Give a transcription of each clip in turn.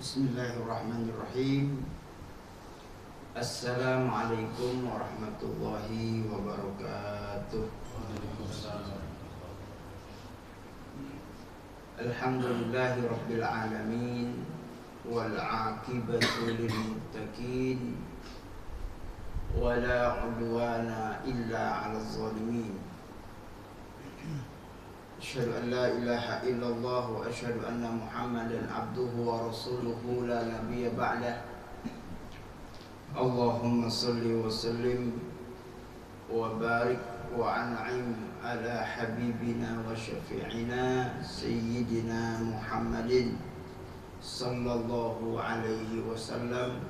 Bismillahirrahmanirrahim. Assalamualaikum warahmatullahi wabarakatuh. Alhamdulillahi rabbil alamin, wal aqibatu lil muttaqin, wala udwana illa 'alal zalimin. Asyhadu an la ilaha illallah wa asyhadu anna Muhammadan abduhu wa rasuluhu la nabiyya ba'dah. Allahumma salli wa sallim wa barik wa an'im ala habibina wa syafi'ina sayyidina Muhammadin sallallahu alaihi wasallam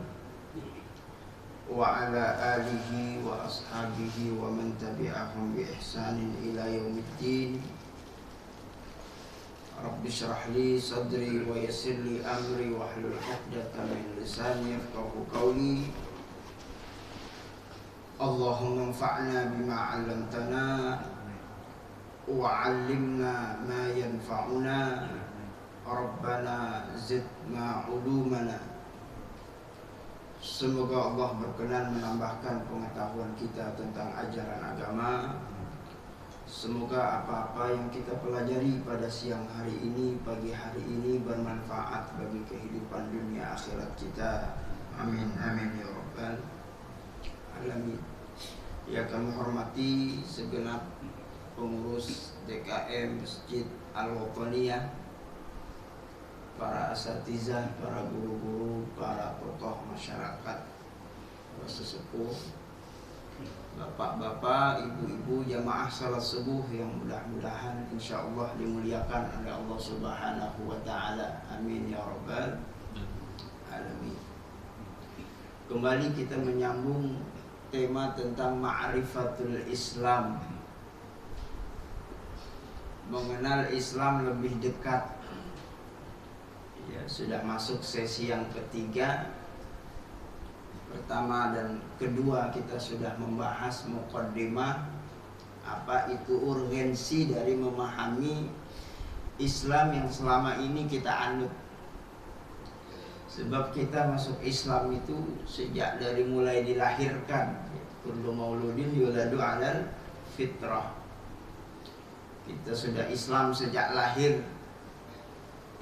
wa ala alihi wa ashabihi wa man tabi'ahum bi ihsanin ila yaumiddin. Rabbi shrah li sadri wa yassir li amri wa hlul 'uqdatam min lisani yafqahu qawli. Allahumma anfa'na bima 'allamtana wa 'allimna ma yanfa'una. Rabbana zidna 'ulumana. Semoga Allah berkenan menambahkan pengetahuan kita tentang ajaran agama. Semoga apa-apa yang kita pelajari pada siang hari ini, pagi hari ini bermanfaat bagi kehidupan dunia akhirat kita. Amin, amin ya rabbal alamin. Ya, kami hormati segenap pengurus DKM Masjid Al-Wataniyah, para asatizah, para guru-guru, para tokoh masyarakat, para sesepuh, bapak-bapak, ibu-ibu, jamaah salat subuh yang mudah-mudahan insyaallah dimuliakan oleh Allah Subhanahu wa taala. Amin ya rabbal alamin. Kembali kita menyambung tema tentang ma'rifatul Islam, mengenal Islam lebih dekat. Ya, sudah masuk sesi yang ketiga. Pertama dan kedua kita sudah membahas muqaddimah, apa itu urgensi dari memahami Islam yang selama ini kita anut. Sebab kita masuk Islam itu sejak dari mulai dilahirkan. Kullu mauludin yuladu 'alal fitrah. Kita sudah Islam sejak lahir.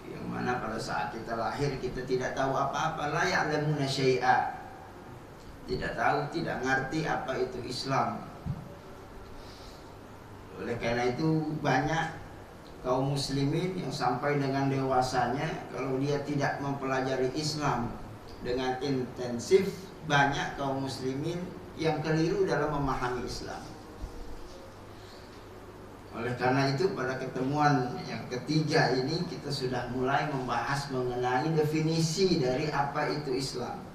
Yang mana pada saat kita lahir kita tidak tahu apa-apa, la ya'lamuna syai'a. Tidak tahu, tidak ngerti apa itu Islam. Oleh karena itu banyak kaum muslimin yang sampai dengan dewasanya, kalau dia tidak mempelajari Islam dengan intensif, banyak kaum muslimin yang keliru dalam memahami Islam. Oleh karena itu pada ketemuan yang ketiga ini kita sudah mulai membahas mengenai definisi dari apa itu Islam.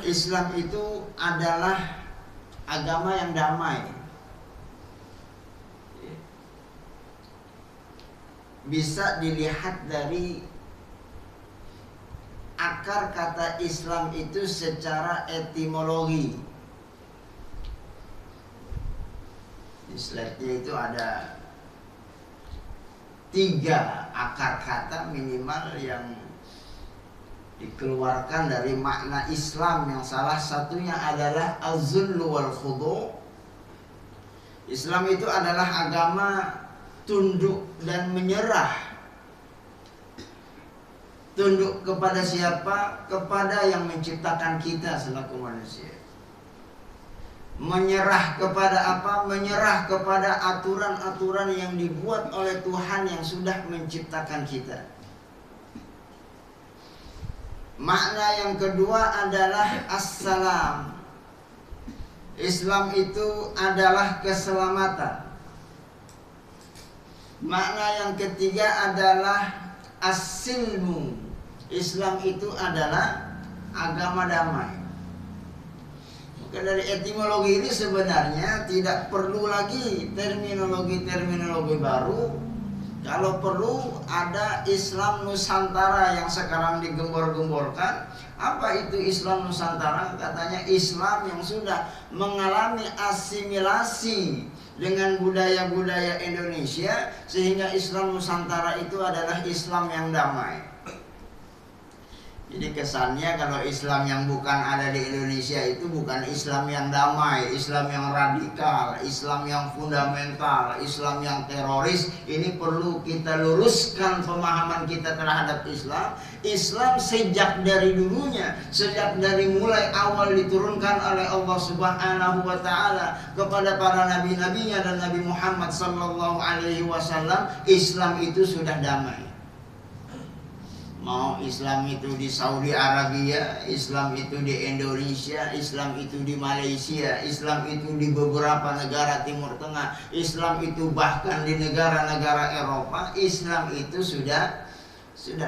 Islam itu adalah agama yang damai. Bisa dilihat dari akar kata Islam itu secara etimologi. Di slide-nya itu ada 3 akar kata minimal yang dikeluarkan dari makna Islam, yang salah satunya adalah az-zullu wal khudu'. Islam itu adalah agama tunduk dan menyerah. Tunduk kepada siapa? Kepada yang menciptakan kita selaku manusia. Menyerah kepada apa? Menyerah kepada aturan-aturan yang dibuat oleh Tuhan yang sudah menciptakan kita. Makna yang kedua adalah assalam. Islam itu adalah keselamatan. Makna yang ketiga adalah as-silmu. Islam itu adalah agama damai. Maka dari etimologi ini sebenarnya tidak perlu lagi terminologi baru. Kalau perlu ada Islam Nusantara yang sekarang digembor-gemborkan. Apa itu Islam Nusantara? Katanya Islam yang sudah mengalami asimilasi dengan budaya-budaya Indonesia, sehingga Islam Nusantara itu adalah Islam yang damai. Jadi kesannya kalau Islam yang bukan ada di Indonesia itu bukan Islam yang damai, Islam yang radikal, Islam yang fundamental, Islam yang teroris. Ini perlu kita luruskan pemahaman kita terhadap Islam. Islam sejak dari dulunya, sejak dari mulai awal diturunkan oleh Allah Subhanahu wa taala kepada para nabi-nabinya dan Nabi Muhammad sallallahu alaihi wasallam, Islam itu sudah damai. Mau Islam itu di Saudi Arabia, Islam itu di Indonesia, Islam itu di Malaysia, Islam itu di beberapa negara Timur Tengah, Islam itu bahkan di negara-negara Eropa, Islam itu sudah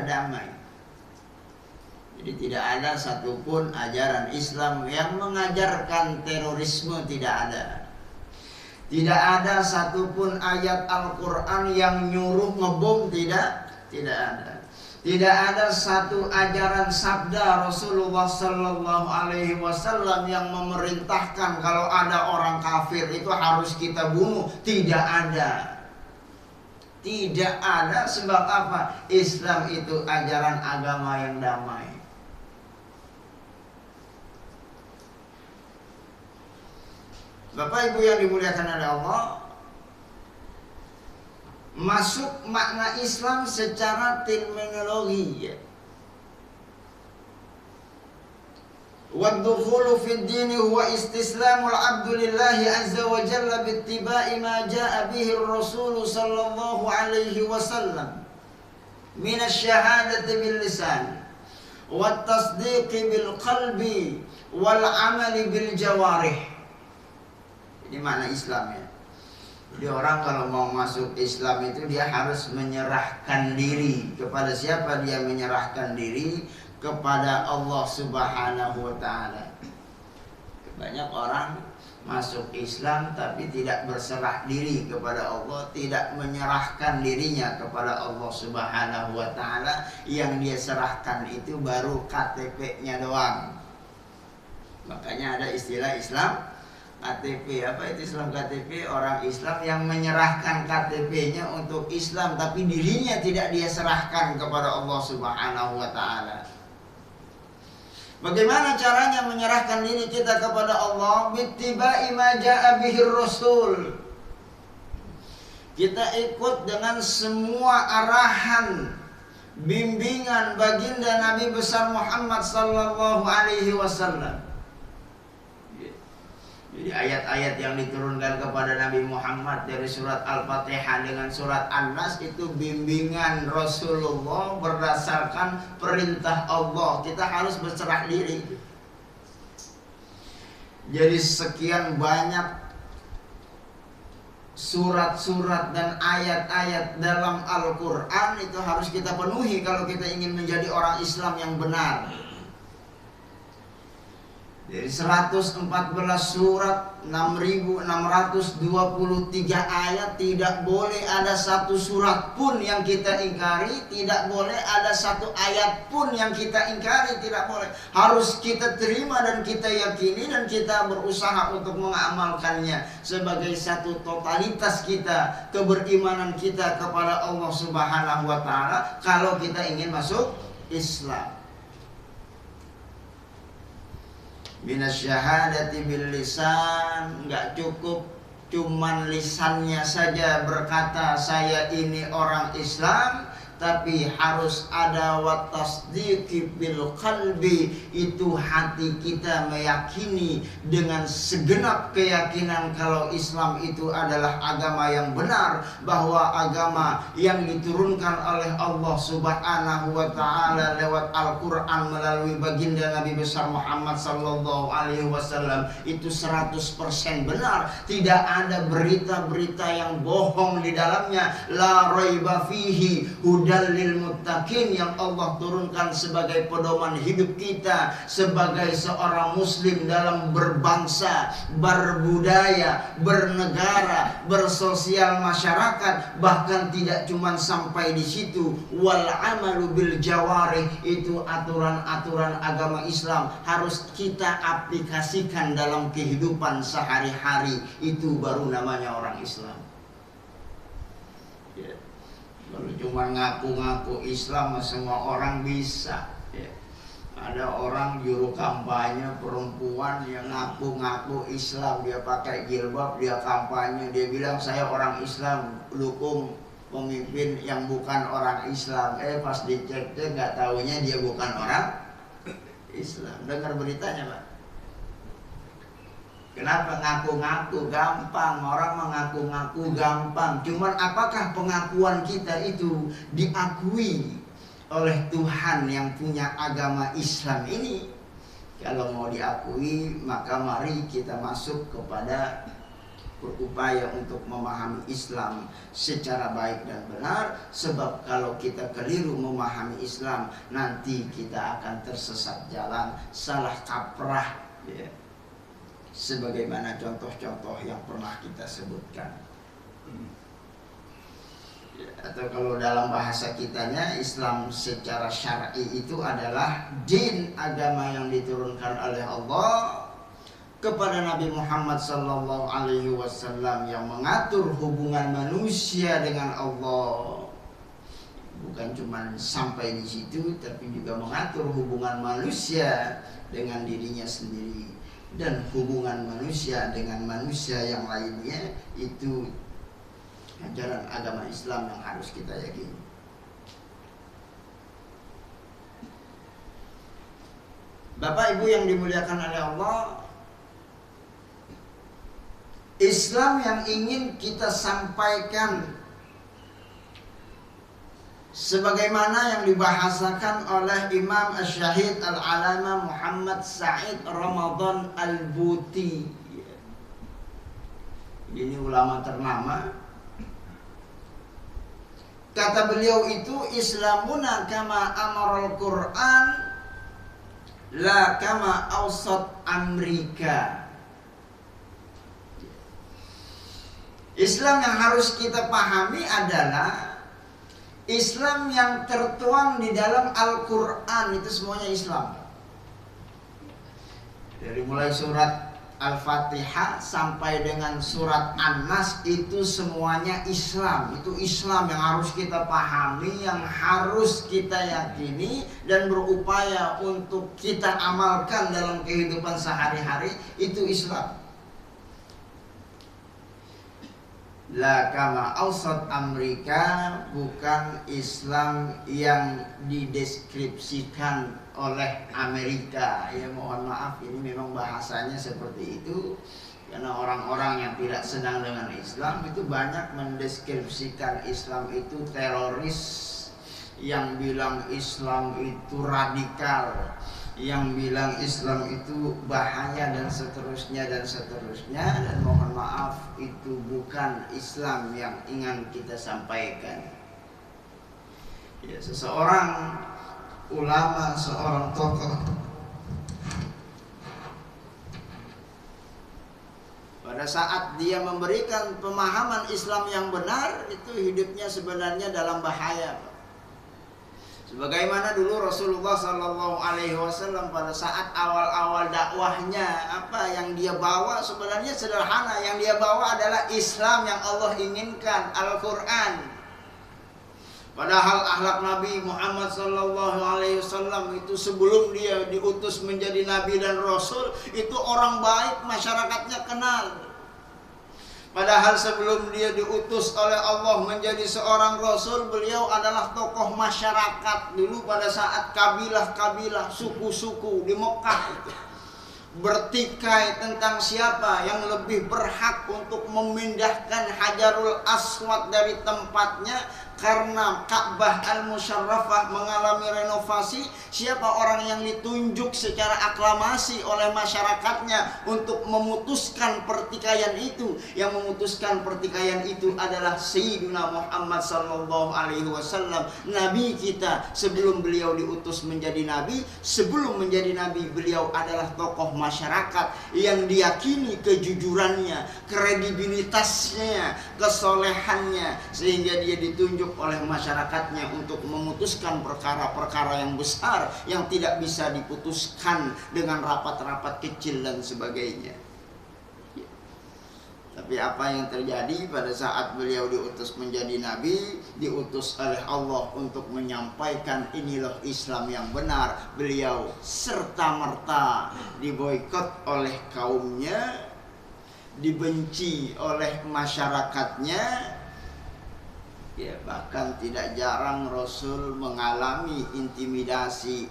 damai. Jadi tidak ada satupun ajaran Islam yang mengajarkan terorisme, tidak ada. Tidak ada satupun ayat Al-Quran yang nyuruh ngebom, tidak ada. Tidak ada satu ajaran sabda Rasulullah sallallahu alaihi wasallam yang memerintahkan kalau ada orang kafir itu harus kita bunuh. Tidak ada. Tidak ada, sebab apa? Islam itu ajaran agama yang damai. Bapak Ibu yang dimuliakan oleh Allah, masuk makna Islam secara terminologi. Waddukhulu fid dini huwa istislamul abdu lillahi azza wa jalla bittiba'i ma jaa bihi ar-rasul sallallahu alaihi wasallam min asy-syahadati bil lisan wat tasdiqi bil qalbi wal amali bil jawarih. Ini makna Islam ya. Jadi orang kalau mau masuk Islam itu dia harus menyerahkan diri. Kepada siapa dia menyerahkan diri? Kepada Allah Subhanahu wa ta'ala. Banyak orang masuk Islam tapi tidak berserah diri kepada Allah, tidak menyerahkan dirinya kepada Allah Subhanahu wa ta'ala. Yang dia serahkan itu baru KTP-nya doang. Makanya ada istilah Islam KTP. Apa itu Islam KTP? Orang Islam yang menyerahkan KTP-nya untuk Islam tapi dirinya tidak dia serahkan kepada Allah Subhanahu wa ta'ala. Bagaimana caranya menyerahkan diri kita kepada Allah? Bittiba'i ma ja'a bihir rasul. Kita ikut dengan semua arahan, bimbingan baginda Nabi besar Muhammad sallallahu alaihi wasallam. Jadi ayat-ayat yang diturunkan kepada Nabi Muhammad dari surat Al-Fatihah dengan surat An-Nas itu bimbingan Rasulullah berdasarkan perintah Allah. Kita harus berserah diri. Jadi sekian banyak surat-surat dan ayat-ayat dalam Al-Quran itu harus kita penuhi kalau kita ingin menjadi orang Islam yang benar. Dari 114 surat, 6.623 ayat, tidak boleh ada satu surat pun yang kita ingkari, tidak boleh ada satu ayat pun yang kita ingkari, tidak boleh. Harus kita terima dan kita yakini dan kita berusaha untuk mengamalkannya sebagai satu totalitas kita, keberimanan kita kepada Allah Subhanahu wa ta'ala kalau kita ingin masuk Islam. Minasyahadati bil lisan, enggak cukup cuman lisannya saja berkata saya ini orang Islam, tapi harus ada wa tasdiqi bil qalbi, itu hati kita meyakini dengan segenap keyakinan kalau Islam itu adalah agama yang benar, bahwa agama yang diturunkan oleh Allah Subhanahu wa ta'ala lewat Al-Quran melalui baginda Nabi besar Muhammad sallallahu alaihi wasallam itu 100% benar, tidak ada berita-berita yang bohong di dalamnya. La raiba fihi hudal lil muttaqin yang Allah turunkan sebagai pedoman hidup kita sebagai seorang muslim dalam berbangsa, berbudaya, bernegara, bersosial masyarakat. Bahkan tidak cuma sampai di situ, wal amalu bil jawarih, itu aturan-aturan agama Islam harus kita aplikasikan dalam kehidupan sehari-hari. Itu baru namanya orang Islam. Ya. Kalau cuma ngaku-ngaku Islam semua orang bisa. Ya. Ada orang juru kampanye perempuan yang ngaku-ngaku Islam, dia pakai jilbab, dia kampanye, dia bilang saya orang Islam, dukung pemimpin yang bukan orang Islam. Pas dicek nggak taunya dia bukan orang Islam. Dengar beritanya, Pak. Kenapa ngaku-ngaku gampang? Orang mengaku-ngaku gampang. Cuman apakah pengakuan kita itu diakui oleh Tuhan yang punya agama Islam ini? Kalau mau diakui, maka mari kita masuk kepada berupaya untuk memahami Islam secara baik dan benar. Sebab kalau kita keliru memahami Islam, nanti kita akan tersesat jalan, salah kaprah, ya. Sebagaimana contoh-contoh yang pernah kita sebutkan. Ya, atau kalau dalam bahasa kitanya, Islam secara syar'i itu adalah din, agama yang diturunkan oleh Allah kepada Nabi Muhammad sallallahu alaihi wasallam yang mengatur hubungan manusia dengan Allah. Bukan cuma sampai di situ, tapi juga mengatur hubungan manusia dengan dirinya sendiri dan hubungan manusia dengan manusia yang lainnya. Itu ajaran agama Islam yang harus kita yakini. Bapak Ibu yang dimuliakan oleh Allah, Islam yang ingin kita sampaikan sebagaimana yang dibahasakan oleh Imam Asy-Syahid Al-Alama Muhammad Said Ramadan Al-Buti. Ini ulama ternama. Kata beliau itu, Islamuna kama amaral Quran la kama awsat Amerika. Islam yang harus kita pahami adalah Islam yang tertuang di dalam Al-Quran. Itu semuanya Islam. Dari mulai surat Al-Fatihah sampai dengan surat An-Nas, itu semuanya Islam. Itu Islam yang harus kita pahami, yang harus kita yakini dan berupaya untuk kita amalkan dalam kehidupan sehari-hari. Itu Islam. La kama awsat Amerika, bukan Islam yang dideskripsikan oleh Amerika. Ya, mohon maaf, ini memang bahasanya seperti itu, karena orang-orang yang tidak senang dengan Islam itu banyak mendeskripsikan Islam itu teroris, yang bilang Islam itu radikal, yang bilang Islam itu bahaya, dan seterusnya dan seterusnya. Dan mohon maaf, itu bukan Islam yang ingin kita sampaikan. Ya, seseorang ulama, seorang tokoh, pada saat dia memberikan pemahaman Islam yang benar, itu hidupnya sebenarnya dalam bahaya. Sebagaimana dulu Rasulullah Sallallahu Alaihi Wasallam pada saat awal-awal dakwahnya, apa yang dia bawa sebenarnya sederhana. Yang dia bawa adalah Islam yang Allah inginkan, Al-Quran. Padahal akhlak Nabi Muhammad Sallallahu Alaihi Wasallam itu sebelum dia diutus menjadi Nabi dan Rasul, itu orang baik, masyarakatnya kenal. Padahal sebelum dia diutus oleh Allah menjadi seorang Rasul, beliau adalah tokoh masyarakat. Dulu pada saat kabilah-kabilah, suku-suku di Mekah itu bertikai tentang siapa yang lebih berhak untuk memindahkan Hajarul Aswad dari tempatnya karena Ka'bah Al-Musyarrafah mengalami renovasi, siapa orang yang ditunjuk secara aklamasi oleh masyarakatnya untuk memutuskan pertikaian itu? Yang memutuskan pertikaian itu adalah Sayyidina Muhammad sallallahu alaihi wasallam, nabi kita. Sebelum beliau diutus menjadi nabi, sebelum menjadi nabi, beliau adalah tokoh masyarakat yang diyakini kejujurannya, kredibilitasnya, kesolehannya, sehingga dia ditunjuk oleh masyarakatnya untuk memutuskan perkara-perkara yang besar yang tidak bisa diputuskan dengan rapat-rapat kecil dan sebagainya. Tapi apa yang terjadi pada saat beliau diutus menjadi nabi, diutus oleh Allah untuk menyampaikan inilah Islam yang benar, beliau serta-merta diboikot oleh kaumnya, dibenci oleh masyarakatnya. Ya, bahkan tidak jarang Rasul mengalami intimidasi,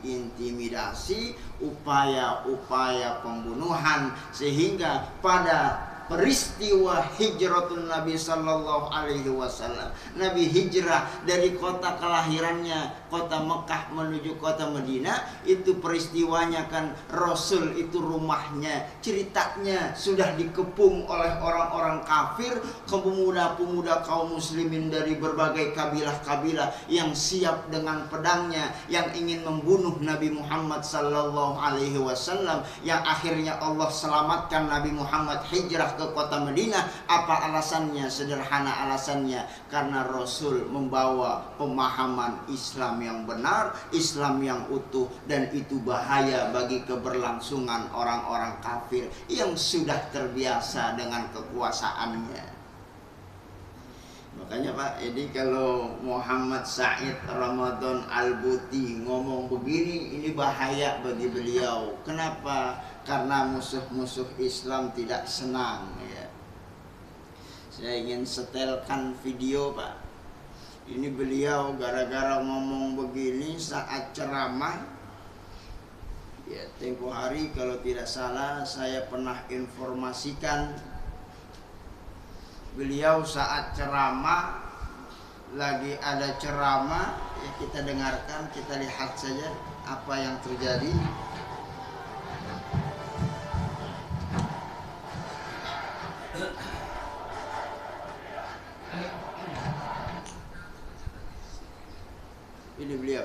upaya-upaya pembunuhan, sehingga pada peristiwa hijratun Nabi sallallahu alaihi wasallam, Nabi hijrah dari kota kelahirannya, kota Mekah menuju kota Madinah, itu peristiwanya kan Rasul itu rumahnya, ceritanya sudah dikepung oleh orang-orang kafir, pemuda-pemuda kaum muslimin dari berbagai kabilah-kabilah yang siap dengan pedangnya, yang ingin membunuh Nabi Muhammad sallallahu alaihi wasallam, yang akhirnya Allah selamatkan Nabi Muhammad hijrah ke kota Madinah. Apa alasannya? Sederhana alasannya, karena Rasul membawa pemahaman Islam yang benar, Islam yang utuh, dan itu bahaya bagi keberlangsungan orang-orang kafir yang sudah terbiasa dengan kekuasaannya. Makanya Pak, ini kalau Muhammad Said Ramadan Al-Buti ngomong begini, ini bahaya bagi beliau. Kenapa? Karena musuh-musuh Islam tidak senang ya. Saya ingin setelkan video Pak. Ini beliau gara-gara ngomong begini saat ceramah. Ya, tempo hari kalau tidak salah saya pernah informasikan, beliau saat ceramah, lagi ada ceramah, ya kita dengarkan, kita lihat saja apa yang terjadi. Ini beliau.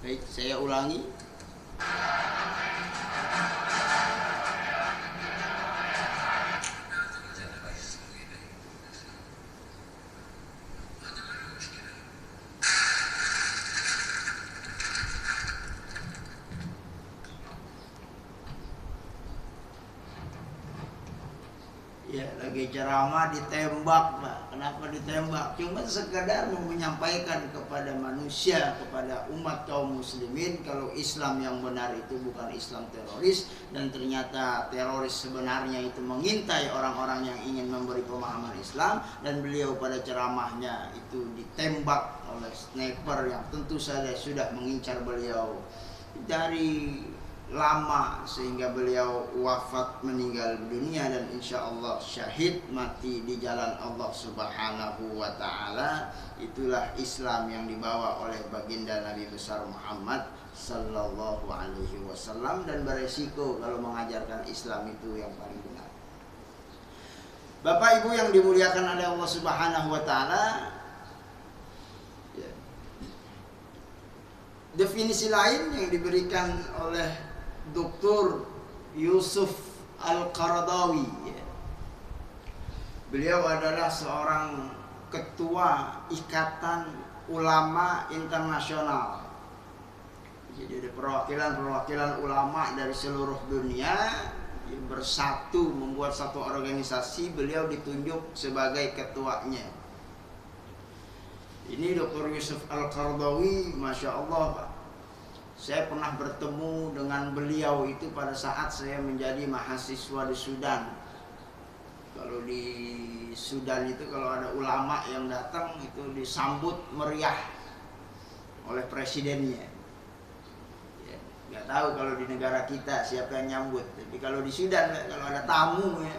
Baik, saya ulangi. Ya, lagi ceramah ditembak Pak. Kenapa ditembak? Cuma sekedar mau menyampaikan kepada manusia, kepada umat kaum muslimin, kalau Islam yang benar itu bukan Islam teroris, dan ternyata teroris sebenarnya itu mengintai orang-orang yang ingin memberi pemahaman Islam. Dan beliau pada ceramahnya itu ditembak oleh sniper yang tentu saja sudah mengincar beliau dari lama, sehingga beliau wafat, meninggal dunia, dan insya Allah syahid mati di jalan Allah subhanahu wa ta'ala. Itulah Islam yang dibawa oleh baginda Nabi besar Muhammad sallallahu alaihi wasallam, dan beresiko kalau mengajarkan Islam itu yang paling benar. Bapak Ibu yang dimuliakan oleh Allah subhanahu wa ta'ala, definisi lain yang diberikan oleh Dr. Yusuf Al-Qaradawi, beliau adalah seorang ketua Ikatan Ulama Internasional. Jadi ada perwakilan-perwakilan ulama dari seluruh dunia yang bersatu membuat satu organisasi. Beliau ditunjuk sebagai ketuanya. Ini Dr. Yusuf Al-Qaradawi, Masya Allah Pak. Saya pernah bertemu dengan beliau itu pada saat saya menjadi mahasiswa di Sudan. Kalau di Sudan itu kalau ada ulama yang datang itu disambut meriah oleh presidennya. Ya, nggak Nggak tahu kalau di negara kita siapa yang nyambut. Tapi kalau di Sudan, kalau ada tamu ya,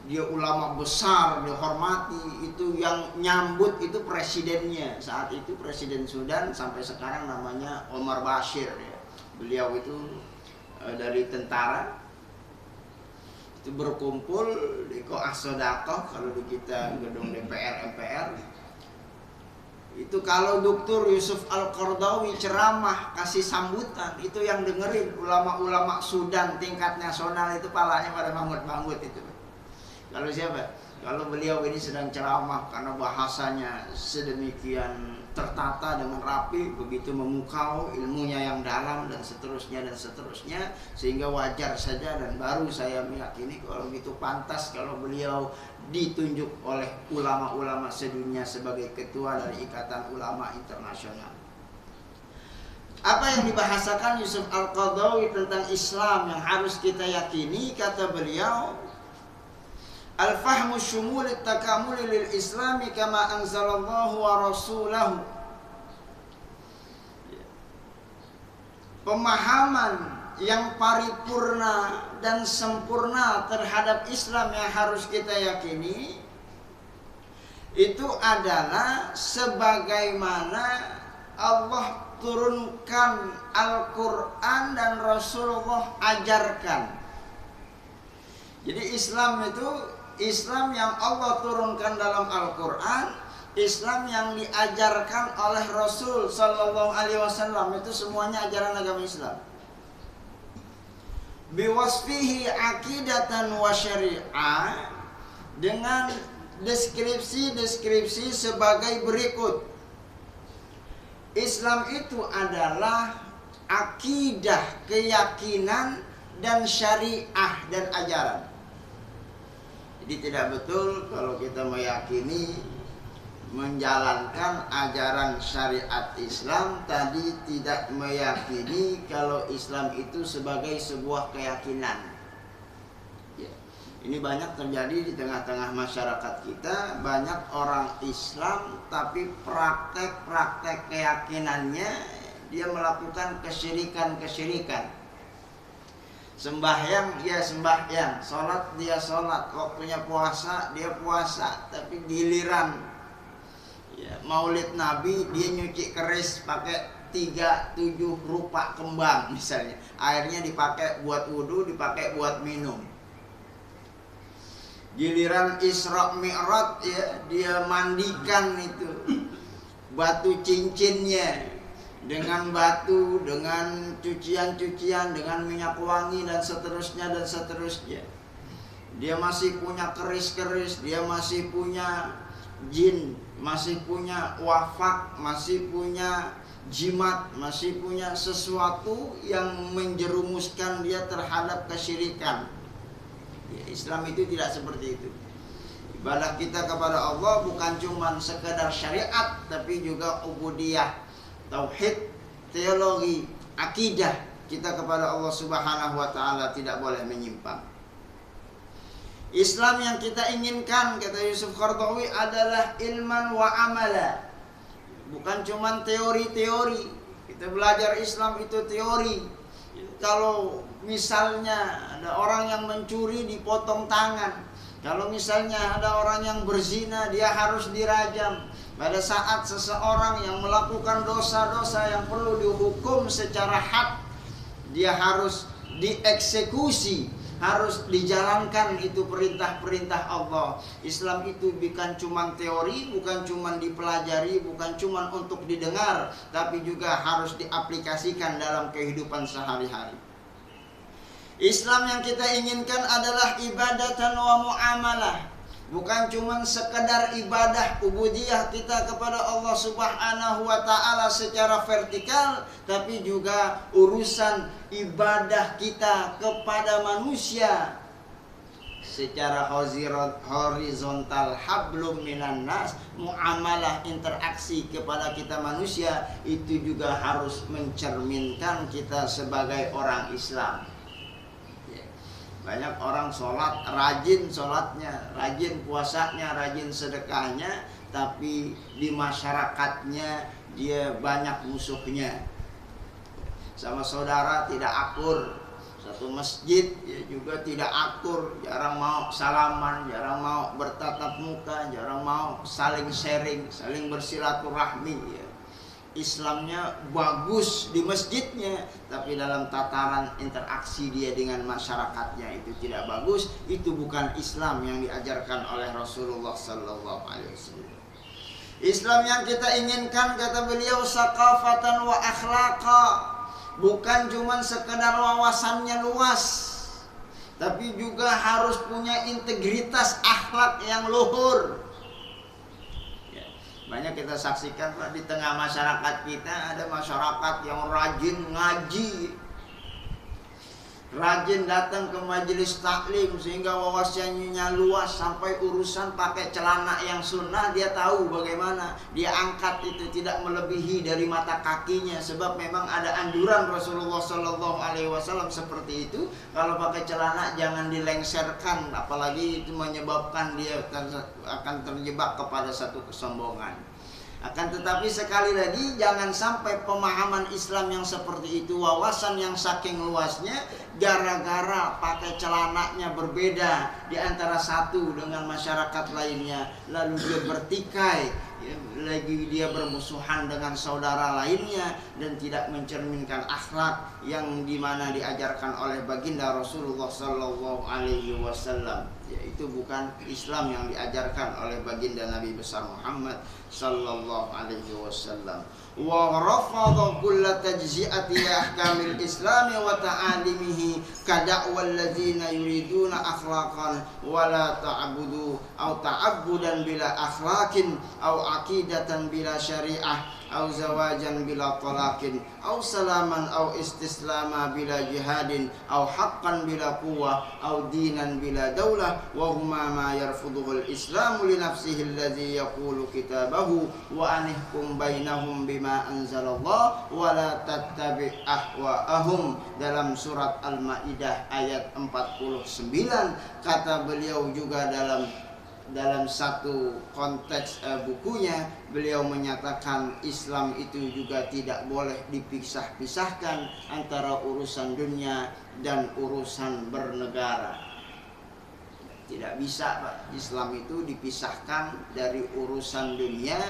dia ulama besar, dihormati, itu yang nyambut itu presidennya. Saat itu presiden Sudan sampai sekarang namanya Omar Bashir ya. Beliau itu dari tentara, itu berkumpul di Qo'ah Sodakoh, kalau di kita gedung DPR MPR. Itu kalau Dr. Yusuf Al-Qaradawi ceramah kasih sambutan, itu yang dengerin ulama-ulama Sudan tingkat nasional, itu palanya pada bangut-bangut itu. Kalau siapa? Kalau beliau ini sedang ceramah karena bahasanya sedemikian tertata dengan rapi, begitu memukau, ilmunya yang dalam dan seterusnya, sehingga wajar saja dan baru saya meyakini kalau gitu pantas kalau beliau ditunjuk oleh ulama-ulama sedunia sebagai ketua dari Ikatan Ulama Internasional. Apa yang dibahasakan Yusuf Al-Qaradawi tentang Islam yang harus kita yakini, kata beliau, al-fahmu syumul takamuli lil islami kama anzalallahu wa rasulahu. Pemahaman yang paripurna dan sempurna terhadap Islam yang harus kita yakini itu adalah sebagaimana Allah turunkan Al-Quran dan Rasulullah ajarkan. Jadi Islam itu Islam yang Allah turunkan dalam Al-Quran, Islam yang diajarkan oleh Rasul Sallallahu Alaihi Wasallam, itu semuanya ajaran agama Islam. Biwasfihi akidatan wa syari'ah, dengan deskripsi sebagai berikut. Islam itu adalah akidah, keyakinan, dan syariah dan ajaran. Jadi tidak betul kalau kita meyakini menjalankan ajaran syariat Islam, tadi tidak meyakini kalau Islam itu sebagai sebuah keyakinan. Ya. Ini banyak terjadi di tengah-tengah masyarakat kita. Banyak orang Islam tapi praktek-praktek keyakinannya dia melakukan kesyirikan. Sembahyang dia sembahyang, sholat dia sholat, waktunya puasa dia puasa, tapi giliran ya, maulid Nabi dia nyuci keris pakai 37 rupa kembang misalnya, airnya dipakai buat wudhu, dipakai buat minum. Giliran Isra Mi'raj ya, dia mandikan itu batu cincinnya dengan batu, dengan cucian-cucian, dengan minyak wangi dan seterusnya. Dia masih punya keris-keris, dia masih punya jin, masih punya wafak, masih punya jimat, masih punya sesuatu yang menjerumuskan dia terhadap kesyirikan. Ya, Islam itu tidak seperti itu. Ibadah kita kepada Allah bukan cuma sekedar syariat, tapi juga ubudiyah, tauhid, teologi, akidah kita kepada Allah Subhanahu wa taala tidak boleh menyimpang. Islam yang kita inginkan, kata Yusuf Qaradawi, adalah ilman wa amala. Bukan cuma teori-teori. Kita belajar Islam itu teori. Kalau misalnya ada orang yang mencuri dipotong tangan. Kalau misalnya ada orang yang berzina dia harus dirajam. Pada saat seseorang yang melakukan dosa-dosa yang perlu dihukum secara had, dia harus dieksekusi, harus dijalankan itu perintah-perintah Allah. Islam itu bukan cuma teori, bukan cuma dipelajari, bukan cuma untuk didengar, tapi juga harus diaplikasikan dalam kehidupan sehari-hari. Islam yang kita inginkan adalah ibadatan wa muamalah. Bukan cuma sekedar ibadah ubudiyah kita kepada Allah Subhanahu wa taala secara vertikal, tapi juga urusan ibadah kita kepada manusia secara horizontal, hablum minan nas, muamalah, interaksi kepada kita manusia itu juga harus mencerminkan kita sebagai orang Islam. Banyak orang sholat, rajin sholatnya, rajin puasanya, rajin sedekahnya, tapi di masyarakatnya dia banyak musuhnya. sama saudara tidak akur, satu masjid ya juga tidak akur, jarang mau salaman, jarang mau bertatap muka, jarang mau saling sharing, saling bersilaturahmi ya. Islamnya bagus di masjidnya, tapi dalam tataran interaksi dia dengan masyarakatnya itu tidak bagus. Itu bukan Islam yang diajarkan oleh Rasulullah sallallahu alaihi wasallam. Islam yang kita inginkan, kata beliau, sakafatan wa akhlaqa, bukan cuma sekedar wawasannya luas, tapi juga harus punya integritas akhlak yang luhur. Banyak kita saksikan Pak, di tengah masyarakat kita ada masyarakat yang rajin ngaji, rajin datang ke majelis taklim, sehingga wawasannya luas, sampai urusan pakai celana yang sunnah dia tahu bagaimana dia angkat itu tidak melebihi dari mata kakinya, sebab memang ada anjuran Rasulullah Sallallahu Alaihi Wasallam seperti itu. Kalau pakai celana jangan dilengserkan, apalagi itu menyebabkan dia akan terjebak kepada satu kesombongan. Akan tetapi sekali lagi, jangan sampai pemahaman Islam yang seperti itu, wawasan yang saking luasnya, gara-gara pakai celananya berbeda di antara satu dengan masyarakat lainnya, lalu dia bertikai, lagi dia bermusuhan dengan saudara lainnya, dan tidak mencerminkan akhlak yang dimana diajarkan oleh baginda Rasulullah Sallallahu Alaihi Wasallam. Yaitu bukan Islam yang diajarkan oleh baginda Nabi besar Muhammad Sallallahu Alaihi Wasallam. Wa rafadha kulla tajzi'ati ahkamil islami wa ta'alimihi kada'wal ladzina yuriduna akhlaqan wa la ta'budu aw ta'abbudan bila akhlaqin aw aqidatan bila syari'ah aw zawajan bila talaqin aw salaman aw istislama bila jihadin aw haqqan bila quwwah aw dinan bila daulah wa huma ma yarfuduhu al-islamu li nafsihi alladhi yaqulu kitabahu wa anihkum bainahum bima anzalallah wa la tattabi' ahwa'ahum. Dalam surat Al-Maidah ayat 49, kata beliau juga dalam satu konteks bukunya, beliau menyatakan Islam itu juga tidak boleh dipisah-pisahkan antara urusan dunia dan urusan bernegara. Tidak bisa Pak, Islam itu dipisahkan dari urusan dunia,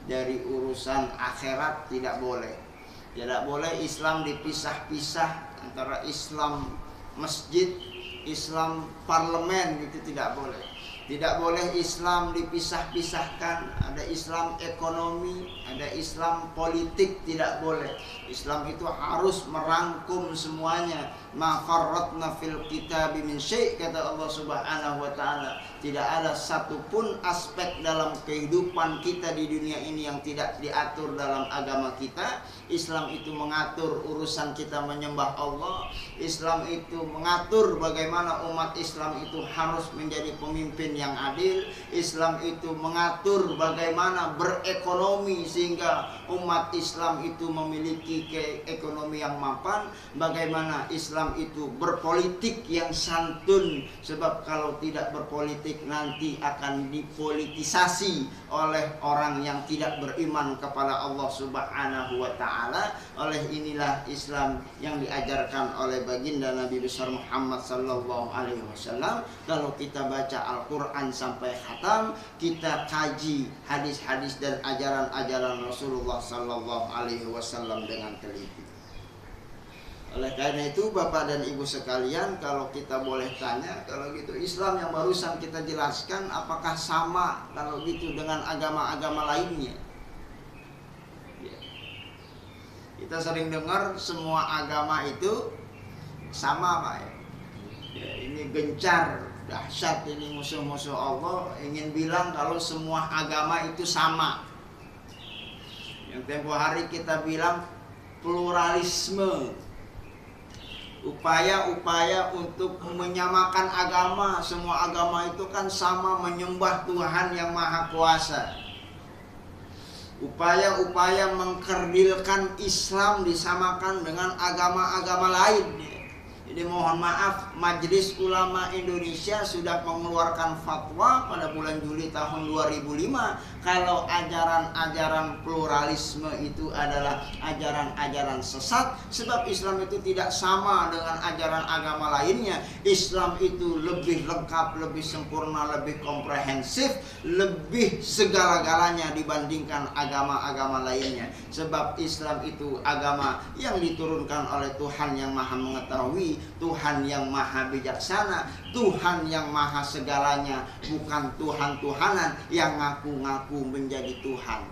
dari urusan akhirat, tidak boleh. Tidak boleh Islam dipisah-pisah antara Islam masjid, Islam parlemen, itu tidak boleh. Tidak boleh Islam dipisah-pisahkan, ada Islam ekonomi, ada Islam politik, tidak boleh. Islam itu harus merangkum semuanya. Ma farratna fil kitabi min syai', kata Allah Subhanahu wa taala. Tidak ada satupun aspek dalam kehidupan kita di dunia ini yang tidak diatur dalam agama kita. Islam itu mengatur urusan kita menyembah Allah. Islam itu mengatur bagaimana umat Islam itu harus menjadi pemimpin yang adil. Islam itu mengatur bagaimana berekonomi sehingga umat Islam itu memiliki ekonomi yang mapan. Bagaimana Islam itu berpolitik yang santun, sebab kalau tidak berpolitik nanti akan dipolitisasi oleh orang yang tidak beriman kepada Allah Subhanahu wa taala. Oleh inilah Islam yang diajarkan oleh baginda Nabi besar Muhammad sallallahu alaihi wasallam. Kalau kita baca Al-Qur'an sampai khatam, kita kaji hadis-hadis dan ajaran-ajaran Rasulullah sallallahu alaihi wasallam dengan teliti. Oleh karena itu Bapak dan Ibu sekalian, kalau kita boleh tanya, kalau gitu Islam yang barusan kita jelaskan apakah sama kalau gitu dengan agama-agama lainnya? Ya. Kita sering dengar semua agama itu sama Pak ya. Ya, ini gencar, dahsyat ini musuh-musuh Allah ingin bilang kalau semua agama itu sama. Yang tempo hari kita bilang pluralisme, upaya-upaya untuk menyamakan agama. Semua agama itu kan sama, menyembah Tuhan yang Maha Kuasa. Upaya-upaya mengkerdilkan Islam disamakan dengan agama-agama lain. Jadi mohon maaf, Majelis Ulama Indonesia sudah mengeluarkan fatwa pada bulan Juli tahun 2005 kalau ajaran-ajaran pluralisme itu adalah ajaran-ajaran sesat, sebab Islam itu tidak sama dengan ajaran agama lainnya. Islam itu lebih lengkap, lebih sempurna, lebih komprehensif, lebih segala-galanya dibandingkan agama-agama lainnya. Sebab Islam itu agama yang diturunkan oleh Tuhan yang Maha Mengetahui, Tuhan yang Maha Bijaksana, Tuhan yang Maha Segalanya, bukan Tuhan-Tuhanan yang ngaku-ngaku menjadi Tuhan.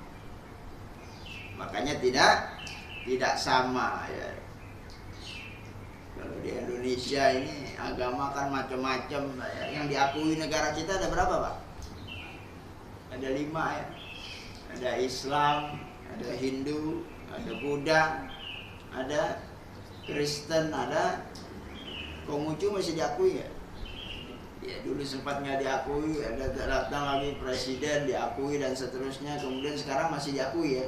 Makanya tidak sama ya. Kalau di Indonesia ini agama kan macam-macam ya. Yang diakui negara kita ada berapa, Pak? Ada 5 ya. Ada Islam, ada Hindu, ada Buddha, ada Kristen, ada Konghucu masih diakui ya? Ya dulu sempat nggak diakui, ada datang lagi presiden diakui dan seterusnya, kemudian sekarang masih diakui ya?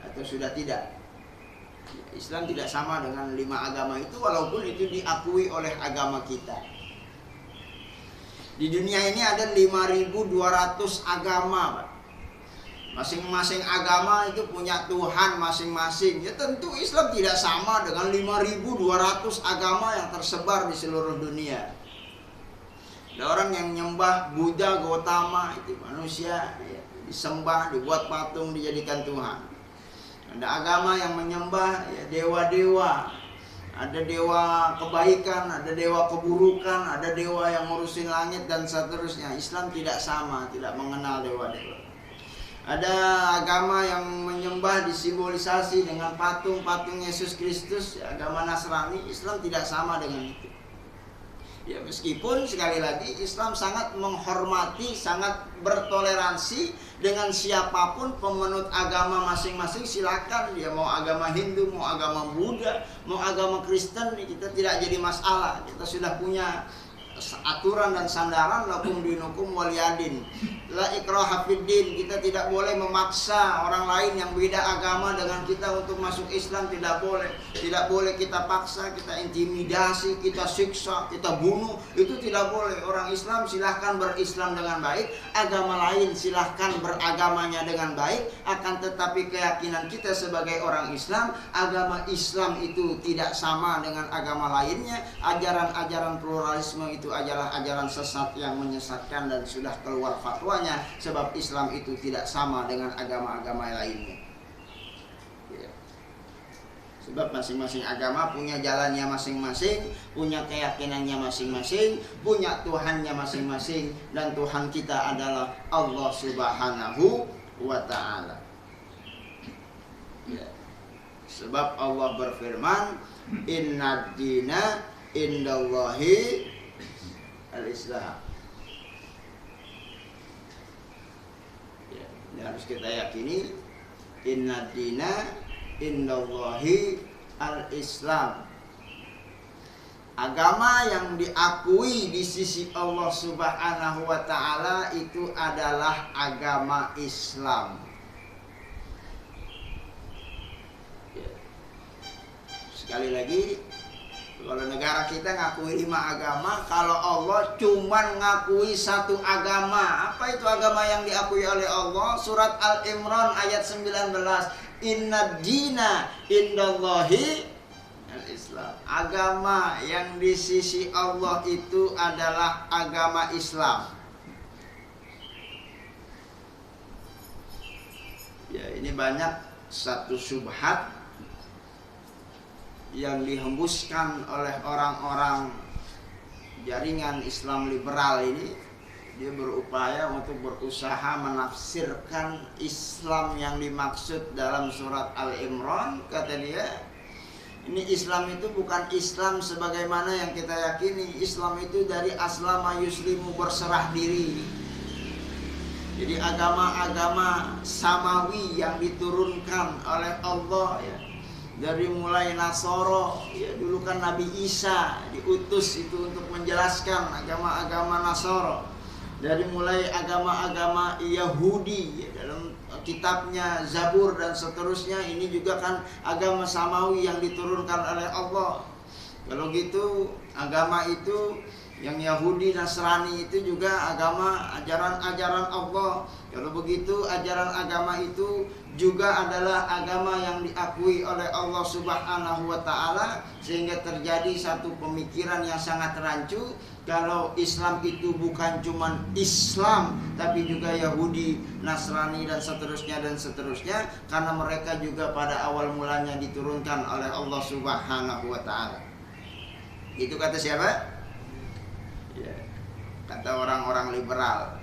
Atau sudah tidak? Islam tidak sama dengan 5 agama itu, walaupun itu diakui oleh agama kita. Di dunia ini ada 5.200 agama, Pak. Masing-masing agama itu punya Tuhan masing-masing. Ya tentu Islam tidak sama dengan 5.200 agama yang tersebar di seluruh dunia. Ada orang yang menyembah Buddha Gautama, itu manusia ya, disembah, dibuat patung, dijadikan Tuhan. Ada agama yang menyembah ya, dewa-dewa. Ada dewa kebaikan, ada dewa keburukan, ada dewa yang ngurusin langit dan seterusnya. Islam tidak sama, tidak mengenal dewa-dewa. Ada agama yang menyembah disimbolisasi dengan patung Yesus Kristus, agama Nasrani. Islam tidak sama dengan itu. Ya meskipun sekali lagi Islam sangat menghormati, sangat bertoleransi dengan siapapun pemeluk agama masing-masing. Silakan dia mau agama Hindu, mau agama Buddha, mau agama Kristen, kita tidak jadi masalah. Kita sudah punya aturan dan sandaran, lakum dinukum waliyadin, la ikraha fiddin. Kita tidak boleh memaksa orang lain yang beda agama dengan kita untuk masuk Islam, tidak boleh. Tidak boleh kita paksa, kita intimidasi, kita siksa, kita bunuh, itu tidak boleh. Orang Islam silahkan berislam dengan baik, agama lain silahkan beragamanya dengan baik. Akan tetapi keyakinan kita sebagai orang Islam, agama Islam itu tidak sama dengan agama lainnya. Ajaran-ajaran pluralisme itu adalah ajaran sesat yang menyesatkan dan sudah keluar fatwanya, sebab Islam itu tidak sama dengan agama-agama lainnya ya. Sebab masing-masing agama punya jalannya masing-masing, punya keyakinannya masing-masing, punya Tuhannya masing-masing, dan Tuhan kita adalah Allah Subhanahu wa Ta'ala ya. Sebab Allah berfirman, inna dina indallahi al-Islam ya, ini harus kita yakini. Inna dina indallahi al-Islam, agama yang diakui di sisi Allah Subhanahu wa Ta'ala itu adalah agama Islam ya. Sekali lagi, kalau negara kita ngakui 5 agama, kalau Allah cuman ngakui 1 agama. Apa itu agama yang diakui oleh Allah? Surat Al-Imran ayat 19. Inna dina indallahi al-Islam. Agama yang di sisi Allah itu adalah agama Islam. Ya, ini banyak satu syubhat yang dihembuskan oleh orang-orang jaringan Islam liberal ini. Dia berupaya untuk berusaha menafsirkan Islam yang dimaksud dalam surat Al-Imran. Kata dia, ini Islam itu bukan Islam sebagaimana yang kita yakini. Islam itu dari aslama yuslimu, berserah diri. Jadi agama-agama samawi yang diturunkan oleh Allah ya, dari mulai Nasoro ya, dulu kan Nabi Isa diutus itu untuk menjelaskan agama-agama Nasoro. Dari mulai agama-agama Yahudi ya, dalam kitabnya Zabur dan seterusnya, ini juga kan agama samawi yang diturunkan oleh Allah. Kalau gitu agama itu yang Yahudi Nasrani itu juga agama ajaran-ajaran Allah. Kalau begitu ajaran agama itu juga adalah agama yang diakui oleh Allah Subhanahu wa taala, sehingga terjadi satu pemikiran yang sangat rancu kalau Islam itu bukan cuma Islam tapi juga Yahudi, Nasrani dan seterusnya karena mereka juga pada awal mulanya diturunkan oleh Allah Subhanahu wa taala. Itu kata siapa? Ya, kata orang-orang liberal.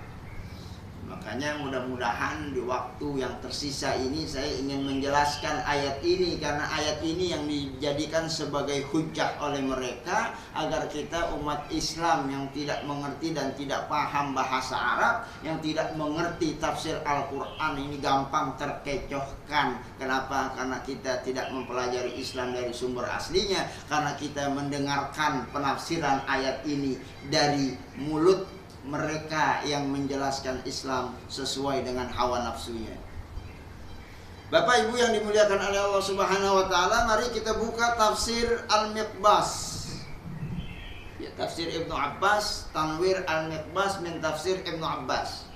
Makanya mudah-mudahan di waktu yang tersisa ini saya ingin menjelaskan ayat ini, karena ayat ini yang dijadikan sebagai hujah oleh mereka agar kita umat Islam yang tidak mengerti dan tidak paham bahasa Arab, yang tidak mengerti tafsir Al-Quran ini gampang terkecohkan. Kenapa? Karena kita tidak mempelajari Islam dari sumber aslinya, karena kita mendengarkan penafsiran ayat ini dari mulut mereka yang menjelaskan Islam sesuai dengan hawa nafsunya. Bapak Ibu yang dimuliakan oleh Allah Subhanahu wa taala, mari kita buka tafsir Al-Miqbas. Ya, tafsir Ibnu Abbas, Tanwir Al-Miqbas min tafsir Ibnu Abbas.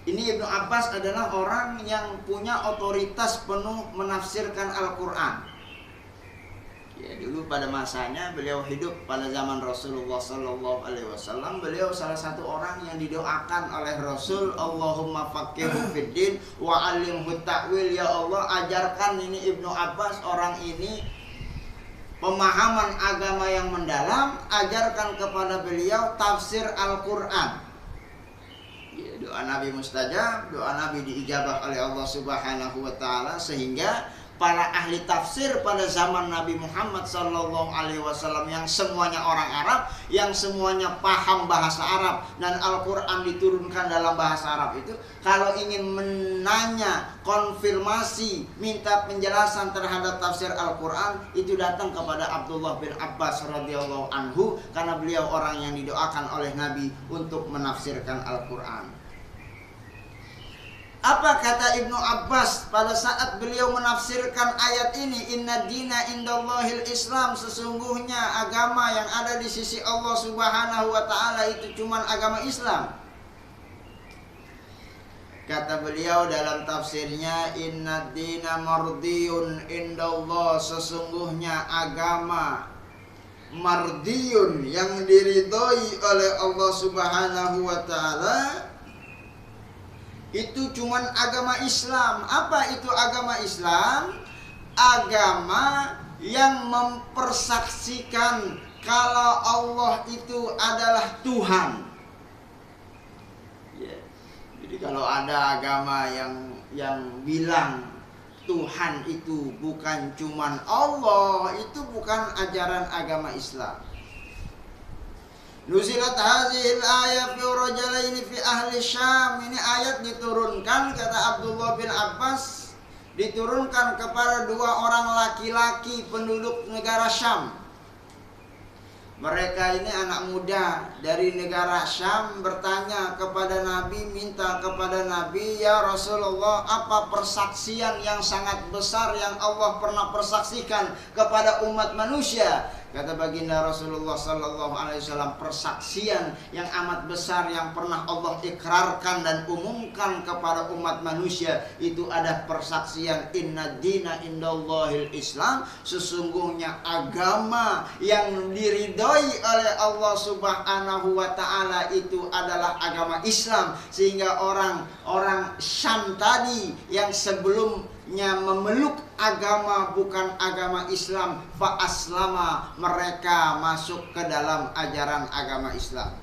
Ini Ibnu Abbas adalah orang yang punya otoritas penuh menafsirkan Al-Qur'an. Ya, dulu pada masanya beliau hidup pada zaman Rasulullah Sallallahu Alaihi Wasallam. Beliau salah satu orang yang didoakan oleh Rasul, Allahumma faqihhu fiddin wa alimhu ta'wil. Ya Allah, ajarkan ini Ibnu Abbas, orang ini pemahaman agama yang mendalam, ajarkan kepada beliau tafsir Al-Quran. Ya, doa Nabi mustajab, doa Nabi diijabah oleh Allah Subhanahu wa taala, sehingga para ahli tafsir pada zaman Nabi Muhammad Sallallahu Alaihi Wasallam yang semuanya orang Arab, yang semuanya paham bahasa Arab dan Al-Quran diturunkan dalam bahasa Arab itu, kalau ingin menanya, konfirmasi, minta penjelasan terhadap tafsir Al-Quran, itu datang kepada Abdullah bin Abbas radhiyallahu anhu, karena beliau orang yang didoakan oleh Nabi untuk menafsirkan Al-Quran. Apa kata Ibnu Abbas pada saat beliau menafsirkan ayat ini? Inna dina indallahil Islam. Sesungguhnya agama yang ada di sisi Allah Subhanahu wa taala itu cuma agama Islam. Kata beliau dalam tafsirnya, Inna dina mardiyun indallah. Sesungguhnya agama mardiyun yang diridhoi oleh Allah Subhanahu wa taala itu cuman agama Islam. Apa itu agama Islam? Agama yang mempersaksikan kalau Allah itu adalah Tuhan. Ya. Jadi kalau ada agama yang bilang Tuhan itu bukan cuman Allah, itu bukan ajaran agama Islam. Nuzilat hazihil ayat fi rajalaini fi ahli Syam. Ini ayat diturunkan, kata Abdullah bin Abbas, diturunkan kepada dua orang laki-laki penduduk negara Syam. Mereka ini anak muda dari negara Syam, bertanya kepada Nabi, minta kepada Nabi, ya Rasulullah, apa persaksian yang sangat besar yang Allah pernah persaksikan kepada umat manusia? Kata baginda Rasulullah Sallallahu Alaihi Wasallam, persaksian yang amat besar yang pernah Allah ikrarkan dan umumkan kepada umat manusia itu ada persaksian inna dina indallahil Islam. Sesungguhnya agama yang diridhoi oleh Allah Subhanahu wa taala itu adalah agama Islam. Sehingga orang-orang Syam tadi yang sebelumnya memeluk agama bukan agama Islam, fa aslama, mereka masuk ke dalam ajaran agama Islam.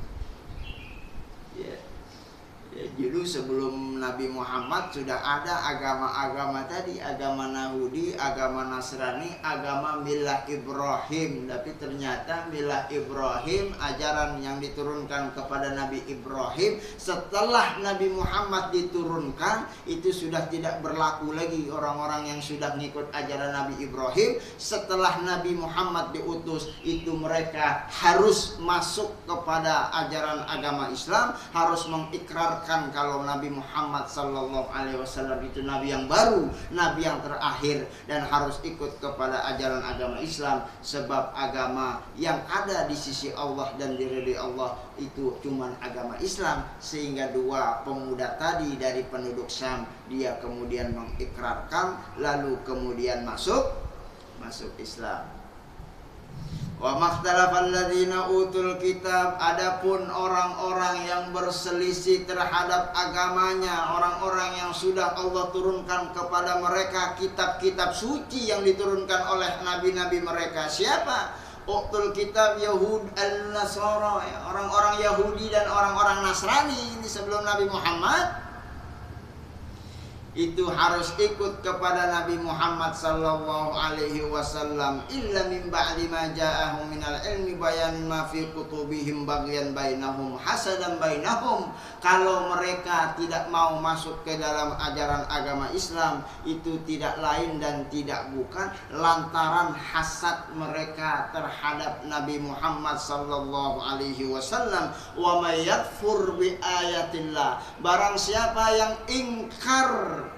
Dulu sebelum Nabi Muhammad sudah ada agama-agama tadi, agama Yahudi, agama Nasrani, agama milah Ibrahim. Tapi ternyata milah Ibrahim, ajaran yang diturunkan kepada Nabi Ibrahim setelah Nabi Muhammad diturunkan, itu sudah tidak berlaku lagi. Orang-orang yang sudah mengikut ajaran Nabi Ibrahim setelah Nabi Muhammad diutus, itu mereka harus masuk kepada ajaran agama Islam, harus mengikrarkan mengikrarkan kalau Nabi Muhammad sallallahu alaihi wasallam itu nabi yang baru, nabi yang terakhir, dan harus ikut kepada ajaran agama Islam, sebab agama yang ada di sisi Allah dan diridhoi Allah itu cuman agama Islam. Sehingga dua pemuda tadi dari penduduk Syam, dia kemudian mengikrarkan lalu kemudian masuk Islam. Wa makhtalafal ladzina utul kitab, adapun orang-orang yang berselisih terhadap agamanya, orang-orang yang sudah Allah turunkan kepada mereka kitab-kitab suci yang diturunkan oleh nabi-nabi mereka. Siapa? Utul kitab Yahud al-Nasara, orang-orang Yahudi dan orang-orang Nasrani ini sebelum Nabi Muhammad. Itu harus ikut kepada Nabi Muhammad sallallahu alaihi wasallam, illa min ba'di ma ja'ahum minal ilmi bayan ma fi kutubihim baghyan bainahum hasadan bainahum. Kalau mereka tidak mau masuk ke dalam ajaran agama Islam, itu tidak lain dan tidak bukan lantaran hasad mereka terhadap Nabi Muhammad sallallahu alaihi wasallam. Wa may yakfur bi ayatillah, barang siapa yang ingkar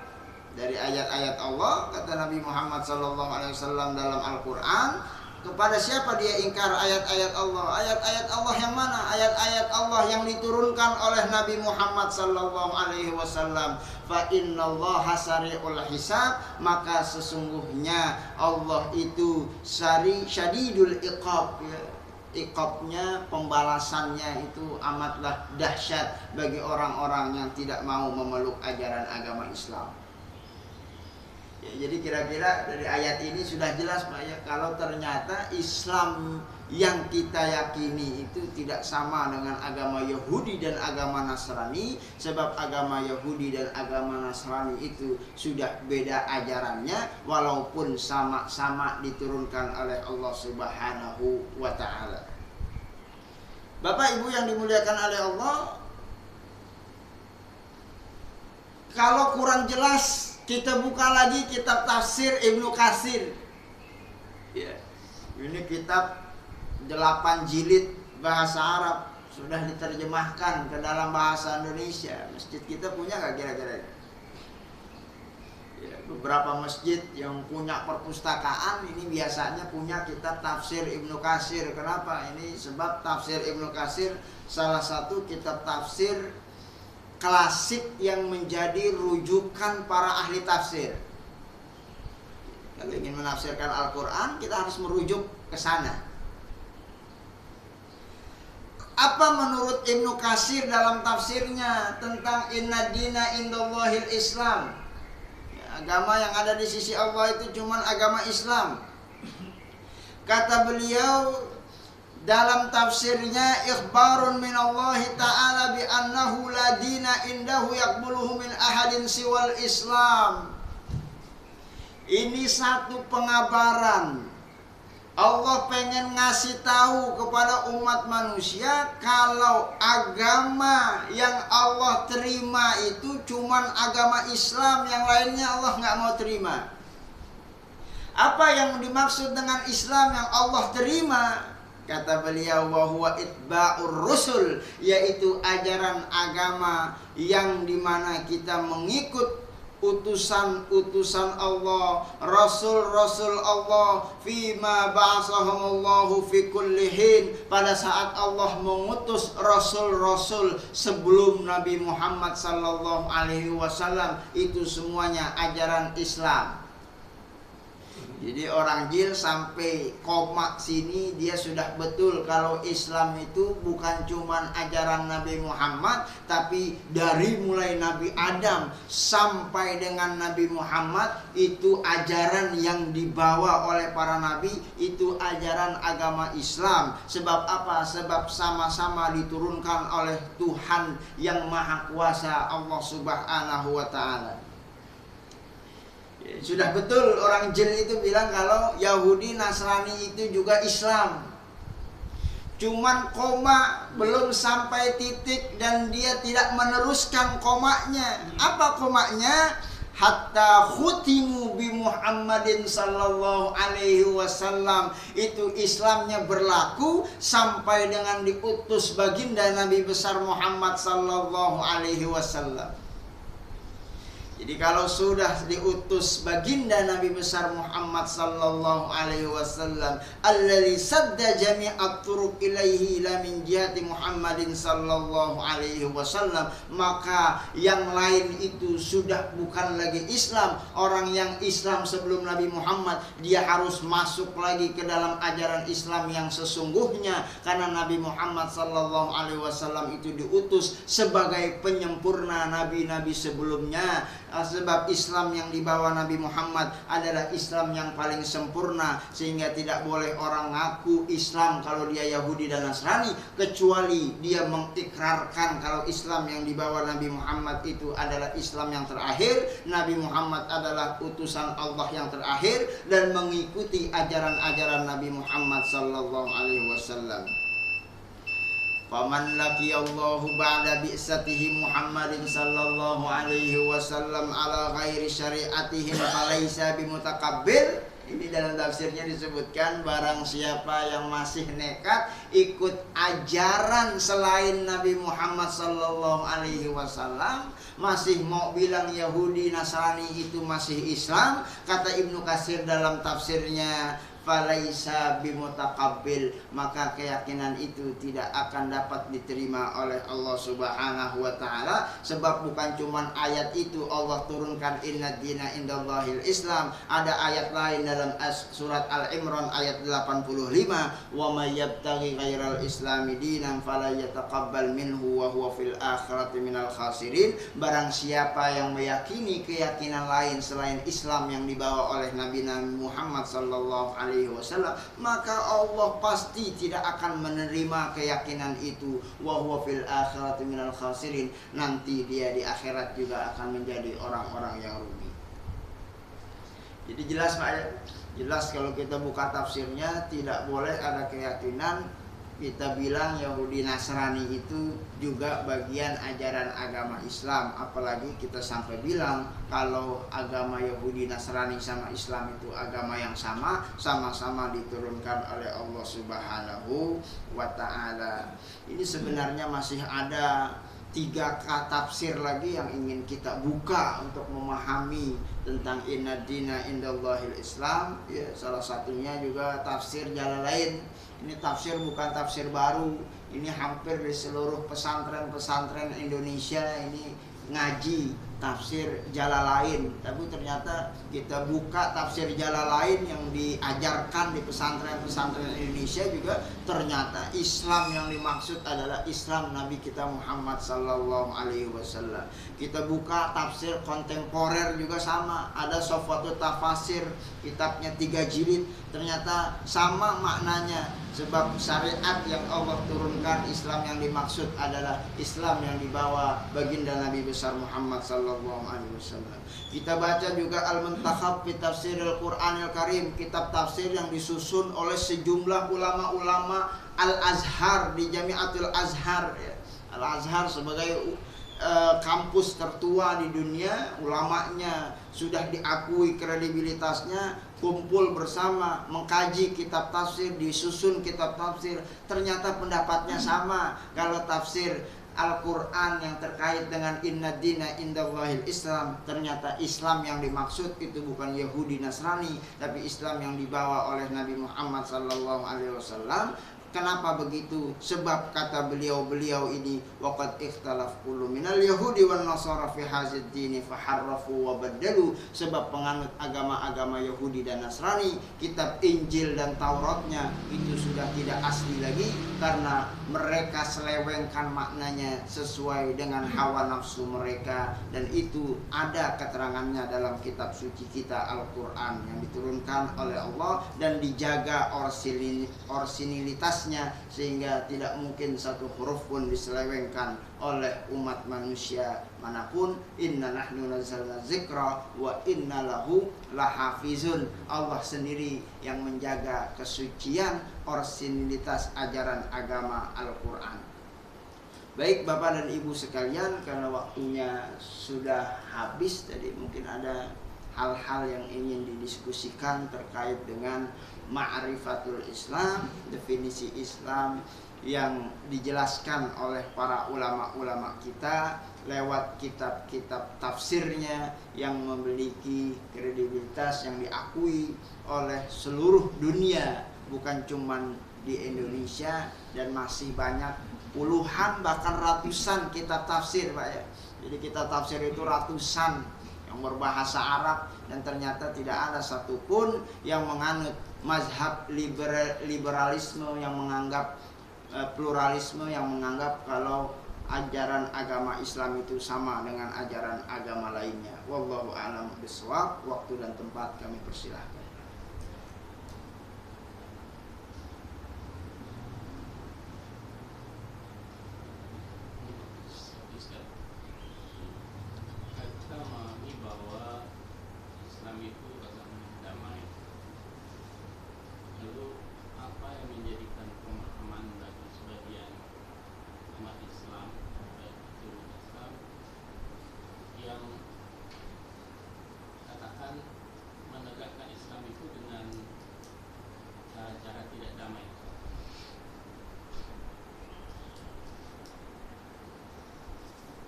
dari ayat-ayat Allah, kata Nabi Muhammad SAW dalam Al-Quran, kepada siapa dia ingkar ayat-ayat Allah? Ayat-ayat Allah yang mana? Ayat-ayat Allah yang diturunkan oleh Nabi Muhammad SAW. Fa innallaha sari'ul hisab, maka sesungguhnya Allah itu syadidul iqab, ya. Iqabnya, pembalasannya itu amatlah dahsyat bagi orang-orang yang tidak mau memeluk ajaran agama Islam. Ya, jadi kira-kira dari ayat ini sudah jelas Pak ya, kalau ternyata Islam yang kita yakini itu tidak sama dengan agama Yahudi dan agama Nasrani, sebab agama Yahudi dan agama Nasrani itu sudah beda ajarannya, walaupun sama-sama diturunkan oleh Allah Subhanahu wa ta'ala. Bapak Ibu yang dimuliakan oleh Allah, kalau kurang jelas, kita buka lagi kitab tafsir Ibnu Katsir. Ya, ini kitab 8 jilid bahasa Arab, sudah diterjemahkan ke dalam bahasa Indonesia. Masjid kita punya nggak kira-kira? Ya, beberapa masjid yang punya perpustakaan ini biasanya punya kitab tafsir Ibnu Katsir. Kenapa? Ini sebab tafsir Ibnu Katsir salah satu kitab tafsir klasik yang menjadi rujukan para ahli tafsir. Kalau ingin menafsirkan Al-Quran, kita harus merujuk ke sana. Apa menurut Ibnu Katsir dalam tafsirnya tentang inna dina indallahil Islam? Ya, agama yang ada di sisi Allah itu cuma agama Islam. Kata beliau dalam tafsirnya, ikhbarun minallahi ta'ala bi annahu la dina indahu yaqbuluhu min ahadin siwal Islam. Ini satu pengabaran. Allah pengen ngasih tahu kepada umat manusia kalau agama yang Allah terima itu cuman agama Islam, yang lainnya Allah nggak mau terima. Apa yang dimaksud dengan Islam yang Allah terima? Kata beliau, wa huwa itba'ur rusul, yaitu ajaran agama yang dimana kita mengikut utusan-utusan Allah, rasul-rasul Allah, fima ba'asahumullahu fi kullihin, pada saat Allah mengutus rasul-rasul sebelum Nabi Muhammad sallallahu alaihi wasallam, itu semuanya ajaran Islam. Jadi orang jil sampai koma sini dia sudah betul kalau Islam itu bukan cuman ajaran Nabi Muhammad, tapi dari mulai Nabi Adam sampai dengan Nabi Muhammad itu ajaran yang dibawa oleh para nabi, itu ajaran agama Islam. Sebab apa? Sebab sama-sama diturunkan oleh Tuhan yang Maha Kuasa, Allah Subhanahu wa ta'ala. Sudah betul orang jin itu bilang kalau Yahudi Nasrani itu juga Islam, cuman koma belum sampai titik dan dia tidak meneruskan komanya. Apa komanya? hatta khutimu bi Muhammadin sallallahu alaihi wasallam. Itu Islamnya berlaku sampai dengan diutus baginda Nabi besar Muhammad sallallahu alaihi wasallam. Jadi kalau sudah diutus baginda Nabi besar Muhammad sallallahu alaihi wasallam, alladzi sadda jami'at turuq ilaihi la min jihati Muhammadin sallallahu alaihi wasallam, maka yang lain itu sudah bukan lagi Islam. Orang yang Islam sebelum Nabi Muhammad, dia harus masuk lagi ke dalam ajaran Islam yang sesungguhnya, karena Nabi Muhammad sallallahu alaihi wasallam itu diutus sebagai penyempurna nabi-nabi sebelumnya. Sebab Islam yang dibawa Nabi Muhammad adalah Islam yang paling sempurna, sehingga tidak boleh orang ngaku Islam kalau dia Yahudi dan Nasrani, kecuali dia mengikrarkan kalau Islam yang dibawa Nabi Muhammad itu adalah Islam yang terakhir, Nabi Muhammad adalah utusan Allah yang terakhir, dan mengikuti ajaran-ajaran Nabi Muhammad sallallahu alaihi wasallam. Faman laqiyallahu ba'da bi'satihi Muhammadin sallallahu alaihi wasallam ala ghairi syari'atihi falaysa bimutakabbir. Ini dalam tafsirnya disebutkan, barang siapa yang masih nekat ikut ajaran selain Nabi Muhammad sallallahu alaihi wasallam, masih mau bilang Yahudi Nasrani itu masih Islam, kata Ibnu Katsir dalam tafsirnya, falaisa bimutaqabbil, maka keyakinan itu tidak akan dapat diterima oleh Allah Subhanahu wa taala. Sebab bukan cuman ayat itu Allah turunkan inna dina indallahil Islam, ada ayat lain dalam surat Al-Imran ayat 85, wa may yabtaghi ghairal islami dinan fala yataqabbal minhu wa huwa fil akhirati minal khasirin. Barang siapa yang meyakini keyakinan lain selain Islam yang dibawa oleh Nabi Muhammad sallallahu alaihi wasallam, maka Allah pasti tidak akan menerima keyakinan itu. Wa huwa fil akhirati minal khasirin, nanti dia di akhirat juga akan menjadi orang-orang yang rugi. Jadi jelas Pak ya? Jelas kalau kita buka tafsirnya, tidak boleh ada keyakinan kita bilang Yahudi Nasrani itu juga bagian ajaran agama Islam. Apalagi kita sampai bilang kalau agama Yahudi Nasrani sama Islam itu agama yang sama, sama-sama diturunkan oleh Allah Subhanahu wa ta'ala. Ini sebenarnya masih ada 3 tafsir lagi yang ingin kita buka untuk memahami tentang inna dina indallahil Islam. Ya, salah satunya juga tafsir Jalalain. Ini tafsir bukan tafsir baru. Ini hampir di seluruh pesantren-pesantren Indonesia ini ngaji tafsir Jalalain. Tapi ternyata kita buka tafsir Jalalain yang diajarkan di pesantren-pesantren Indonesia juga, ternyata Islam yang dimaksud adalah Islam Nabi kita Muhammad sallallahu alaihi wasallam. Kita buka tafsir kontemporer juga sama, ada Sofatut Tafasir, kitabnya 3 jilid, ternyata sama maknanya. Sebab syariat yang Allah turunkan, Islam yang dimaksud adalah Islam yang dibawa baginda Nabi besar Muhammad sallallahu alaihi wasallam. Kita baca juga Al-Muntakhab fi Tafsiril Qur'anil Karim, kitab tafsir yang disusun oleh sejumlah ulama-ulama Al-Azhar di Jami'atul Azhar ya. Al-Azhar sebagai kampus tertua di dunia, ulamanya sudah diakui kredibilitasnya, kumpul bersama mengkaji kitab tafsir, disusun kitab tafsir, ternyata pendapatnya sama. Kalau tafsir Al-Quran yang terkait dengan inna dina indallahil Islam, ternyata Islam yang dimaksud itu bukan Yahudi Nasrani, tapi Islam yang dibawa oleh Nabi Muhammad sallallahu alaihi wasallam. Kenapa begitu? Sebab kata beliau ini, waqad ikhtalaf kullu minal yahudi wan nasara fi hadzal dini faharrafu wa baddalu. Sebab penganut agama-agama Yahudi dan Nasrani, kitab Injil dan Tauratnya itu sudah tidak asli lagi, karena mereka selewengkan maknanya sesuai dengan hawa nafsu mereka. Dan itu ada keterangannya dalam kitab suci kita Al-Quran yang diturunkan oleh Allah dan dijaga orsinilitas, sehingga tidak mungkin satu huruf pun diselewengkan oleh umat manusia manapun. Inna nahnu nazzalna dzikra wa inna lahu lahafizun. Allah sendiri yang menjaga kesucian orsinilitas ajaran agama Al-Quran. Baik Bapak dan Ibu sekalian, karena waktunya sudah habis, jadi mungkin ada hal-hal yang ingin didiskusikan terkait dengan ma'rifatul Islam, definisi Islam yang dijelaskan oleh para ulama-ulama kita lewat kitab-kitab tafsirnya yang memiliki kredibilitas yang diakui oleh seluruh dunia, bukan cuman di Indonesia, dan masih banyak puluhan bahkan ratusan kitab tafsir Pak ya. Jadi kitab tafsir itu ratusan yang berbahasa Arab, dan ternyata tidak ada satupun yang menganut mazhab liberalisme yang menganggap pluralisme, yang menganggap kalau ajaran agama Islam itu sama dengan ajaran agama lainnya. Wallahu a'lam bishawab. Waktu dan tempat kami persilahkan.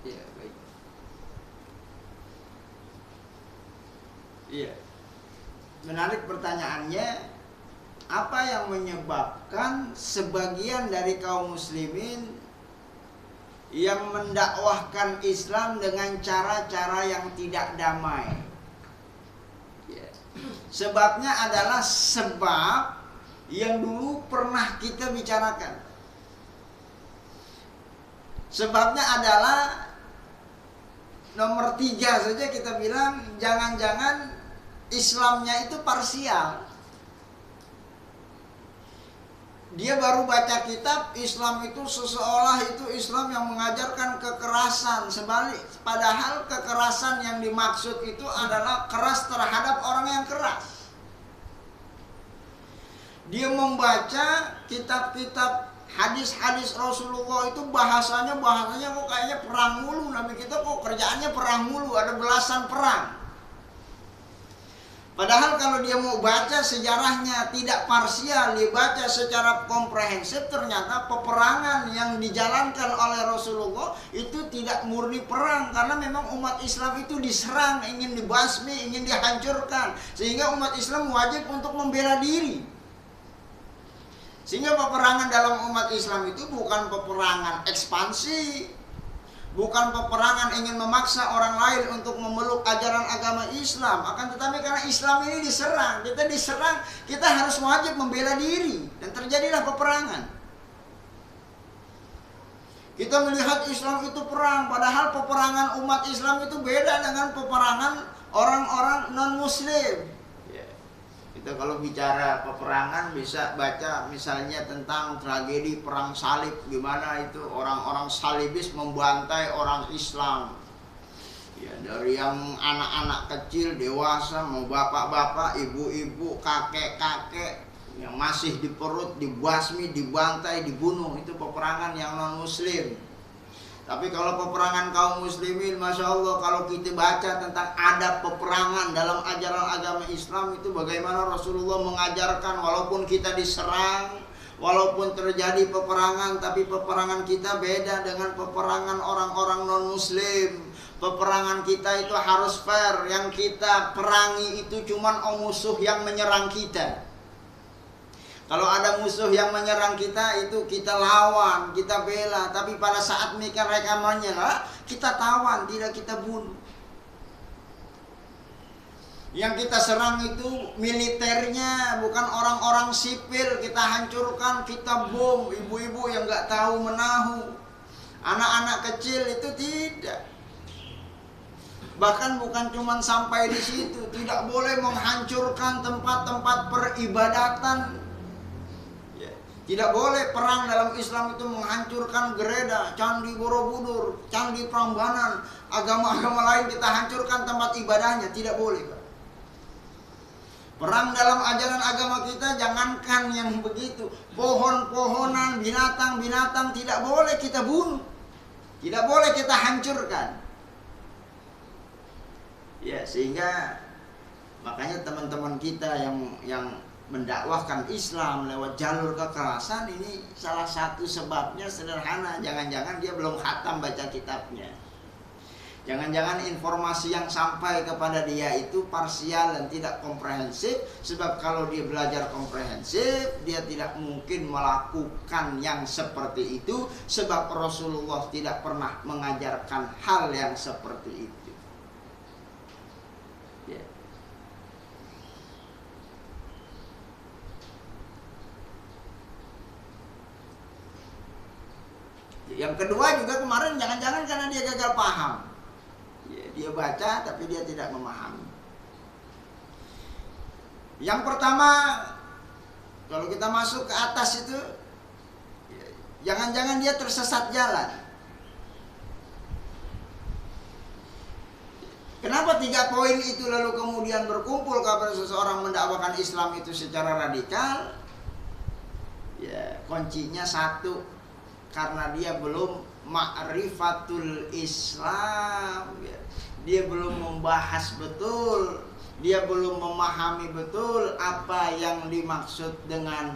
Ya, baik. Iya. Menarik pertanyaannya, apa yang menyebabkan sebagian dari kaum muslimin yang mendakwahkan Islam dengan cara-cara yang tidak damai? Ya. Sebabnya adalah sebab yang dulu pernah kita bicarakan. Sebabnya adalah nomor 3 saja, kita bilang jangan-jangan Islamnya itu parsial. Dia baru baca kitab Islam itu seseolah itu Islam yang mengajarkan kekerasan. Padahal kekerasan yang dimaksud itu adalah keras terhadap orang yang keras. Dia membaca kitab-kitab hadis-hadis Rasulullah itu bahasanya kok kayaknya perang mulu. Nabi kita kok kerjaannya perang mulu, ada belasan perang. Padahal kalau dia mau baca sejarahnya tidak parsial, dia baca secara komprehensif, ternyata peperangan yang dijalankan oleh Rasulullah itu tidak murni perang, karena memang umat Islam itu diserang, ingin dibasmi, ingin dihancurkan, sehingga umat Islam wajib untuk membela diri. Sehingga peperangan dalam umat Islam itu bukan peperangan ekspansi, bukan peperangan ingin memaksa orang lain untuk memeluk ajaran agama Islam. Akan tetapi karena Islam ini diserang, kita harus wajib membela diri, dan terjadilah peperangan. Kita melihat Islam itu perang, padahal peperangan umat Islam itu beda dengan peperangan orang-orang non-muslim. Kita kalau bicara peperangan bisa baca misalnya tentang tragedi perang salib, gimana itu orang-orang salibis membantai orang Islam. Ya, dari yang anak-anak kecil, dewasa, mau bapak-bapak, ibu-ibu, kakek-kakek yang masih di perut, dibasmi, dibantai, dibunuh. Itu peperangan yang non-muslim. Tapi kalau peperangan kaum muslimin, Masya Allah, kalau kita baca tentang adab peperangan dalam ajaran agama Islam itu bagaimana Rasulullah mengajarkan, walaupun kita diserang, walaupun terjadi peperangan, tapi peperangan kita beda dengan peperangan orang-orang non-muslim. Peperangan kita itu harus fair, yang kita perangi itu cuman musuh yang menyerang kita. Kalau ada musuh yang menyerang kita, itu kita lawan, kita bela. Tapi pada saat mereka menyerang, kita tawan, tidak kita bunuh. Yang kita serang itu militernya, bukan orang-orang sipil. Kita hancurkan, kita bom. Ibu-ibu yang gak tahu menahu, anak-anak kecil itu tidak. Bahkan bukan cuma sampai di situ, tidak boleh menghancurkan tempat-tempat peribadatan. Tidak boleh perang dalam Islam itu menghancurkan gereja, candi Borobudur, candi Prambanan, agama-agama lain kita hancurkan tempat ibadahnya, tidak boleh. Perang dalam ajaran agama kita jangankan yang begitu, pohon-pohonan, binatang-binatang tidak boleh kita bunuh. Tidak boleh kita hancurkan. Ya, sehingga makanya teman-teman kita yang mendakwahkan Islam lewat jalur kekerasan ini salah satu sebabnya sederhana, jangan-jangan dia belum khatam baca kitabnya. Jangan-jangan informasi yang sampai kepada dia itu parsial dan tidak komprehensif. Sebab kalau dia belajar komprehensif, dia tidak mungkin melakukan yang seperti itu. Sebab Rasulullah tidak pernah mengajarkan hal yang seperti itu. Ya. Yang kedua juga kemarin jangan-jangan karena dia gagal paham. Dia baca tapi dia tidak memahami. Yang pertama, kalau kita masuk ke atas itu, jangan-jangan dia tersesat jalan. Kenapa 3 poin itu lalu kemudian berkumpul kepada seseorang mendakwakan Islam itu secara radikal? Ya, kuncinya satu, karena dia belum ma'rifatul Islam, ya. Dia belum membahas betul, dia belum memahami betul apa yang dimaksud dengan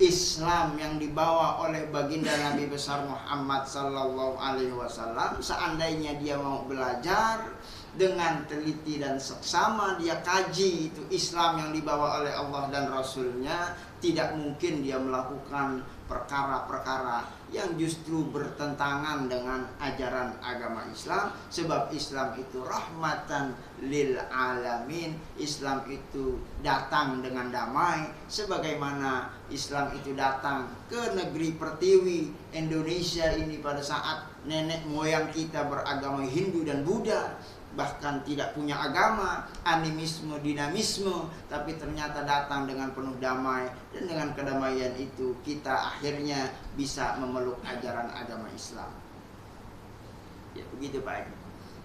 Islam yang dibawa oleh baginda Nabi besar Muhammad sallallahu alaihi wasallam. Seandainya dia mau belajar dengan teliti dan seksama, dia kaji itu Islam yang dibawa oleh Allah dan Rasulnya, tidak mungkin dia melakukan perkara-perkara yang justru bertentangan dengan ajaran agama Islam. Sebab Islam itu rahmatan lil alamin. Islam itu datang dengan damai, sebagaimana Islam itu datang ke negeri pertiwi Indonesia ini pada saat nenek moyang kita beragama Hindu dan Buddha, bahkan tidak punya agama, animisme, dinamisme, tapi ternyata datang dengan penuh damai. Dan dengan kedamaian itu kita akhirnya bisa memeluk ajaran agama Islam. Ya begitu Pak.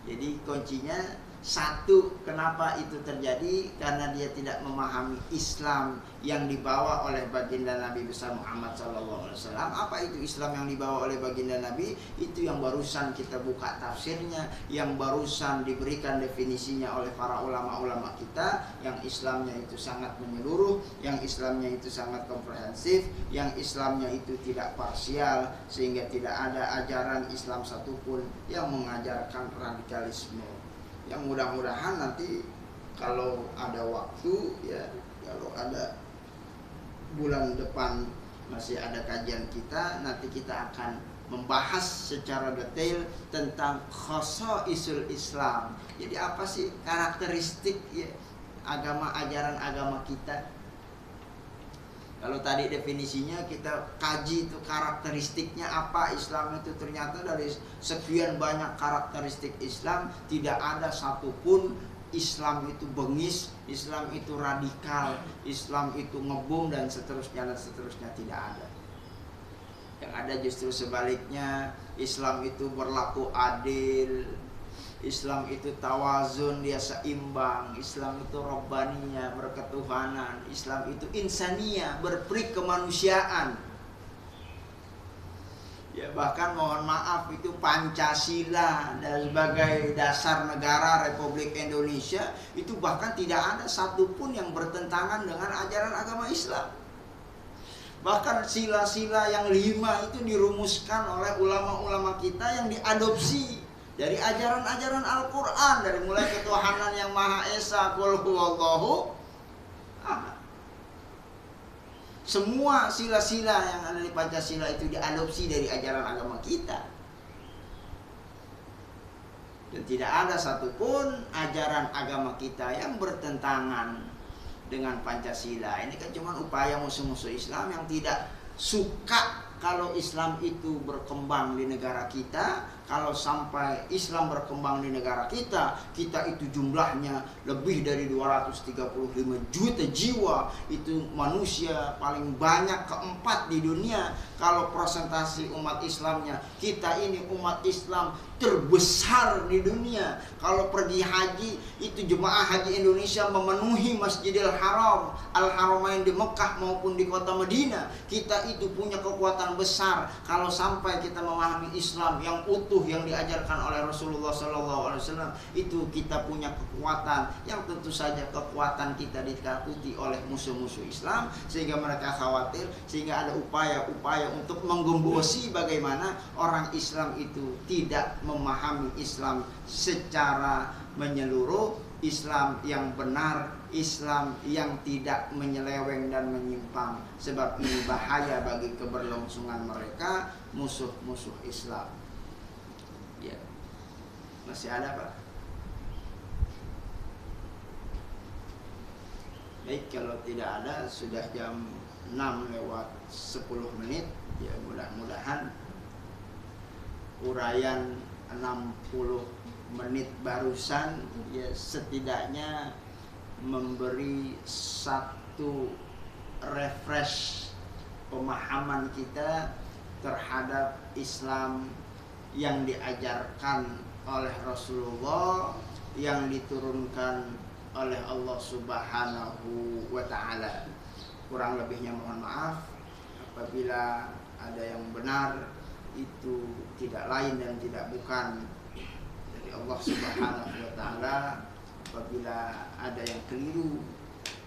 Jadi kuncinya satu, kenapa itu terjadi? Karena dia tidak memahami Islam yang dibawa oleh baginda Nabi besar Muhammad SAW. Apa itu Islam yang dibawa oleh baginda Nabi? Itu yang barusan kita buka tafsirnya, yang barusan diberikan definisinya oleh para ulama-ulama kita. Yang Islamnya itu sangat menyeluruh, yang Islamnya itu sangat komprehensif, yang Islamnya itu tidak parsial, sehingga tidak ada ajaran Islam satupun yang mengajarkan radikalisme. Yang mudah-mudahan nanti kalau ada waktu, ya kalau ada bulan depan masih ada kajian kita, nanti kita akan membahas secara detail tentang khosaisul Islam. Jadi apa sih karakteristik ya agama, ajaran agama kita? Kalau tadi definisinya kita kaji itu karakteristiknya apa Islam itu, ternyata dari sekian banyak karakteristik Islam tidak ada satupun Islam itu bengis, Islam itu radikal, Islam itu ngebom dan seterusnya tidak ada. Yang ada justru sebaliknya, Islam itu berlaku adil, Islam itu tawazun, dia seimbang. Islam itu robbaniyah, berketuhanan. Islam itu insaniyah, berperi kemanusiaan. Ya bahkan mohon maaf itu Pancasila dan sebagai dasar negara Republik Indonesia itu bahkan tidak ada satupun yang bertentangan dengan ajaran agama Islam. Bahkan sila-sila yang 5 itu dirumuskan oleh ulama-ulama kita yang diadopsi dari ajaran-ajaran Al-Quran, dari mulai ketuhanan yang Maha Esa, Qul huwallahu ahad. Semua sila-sila yang ada di Pancasila itu diadopsi dari ajaran agama kita. Dan tidak ada satupun ajaran agama kita yang bertentangan dengan Pancasila. Ini kan cuma upaya musuh-musuh Islam yang tidak suka kalau Islam itu berkembang di negara kita. Kalau sampai Islam berkembang di negara kita, kita itu jumlahnya lebih dari 235 juta jiwa. Itu manusia paling banyak keempat di dunia. Kalau presentasi umat Islamnya, kita ini umat Islam terbesar di dunia. Kalau pergi haji, itu jemaah haji Indonesia memenuhi Masjidil Haram, Al-Haramain di Mekah maupun di kota Madinah. Kita itu punya kekuatan kekuatan besar kalau sampai kita memahami Islam yang utuh yang diajarkan oleh Rasulullah SAW. Itu kita punya kekuatan yang tentu saja kekuatan kita ditakuti oleh musuh-musuh Islam, sehingga mereka khawatir, sehingga ada upaya-upaya untuk menggembosi bagaimana orang Islam itu tidak memahami Islam secara menyeluruh, Islam yang benar, Islam yang tidak menyeleweng dan menyimpang. Sebab ini bahaya bagi keberlangsungan mereka, musuh-musuh Islam. Ya. Masih ada, Pak? Baik, kalau tidak ada, sudah jam 6:10. Ya, mudah-mudahan uraian 60 menit barusan ya setidaknya memberi satu refresh pemahaman kita terhadap Islam yang diajarkan oleh Rasulullah, yang diturunkan oleh Allah Subhanahu wa Ta'ala. Kurang lebihnya mohon maaf. Apabila ada yang benar, itu tidak lain dan tidak bukan dari Allah Subhanahu wa Ta'ala. Apabila ada yang keliru,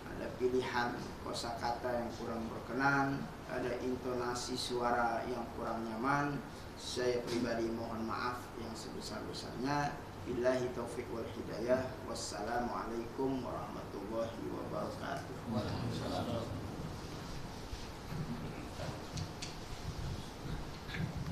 ada pilihan kosakata yang kurang berkenan, ada intonasi suara yang kurang nyaman, saya pribadi mohon maaf yang sebesar-besarnya. Billahi taufiq wal hidayah. Wassalamualaikum warahmatullahi wabarakatuh. Waalaikumsalam.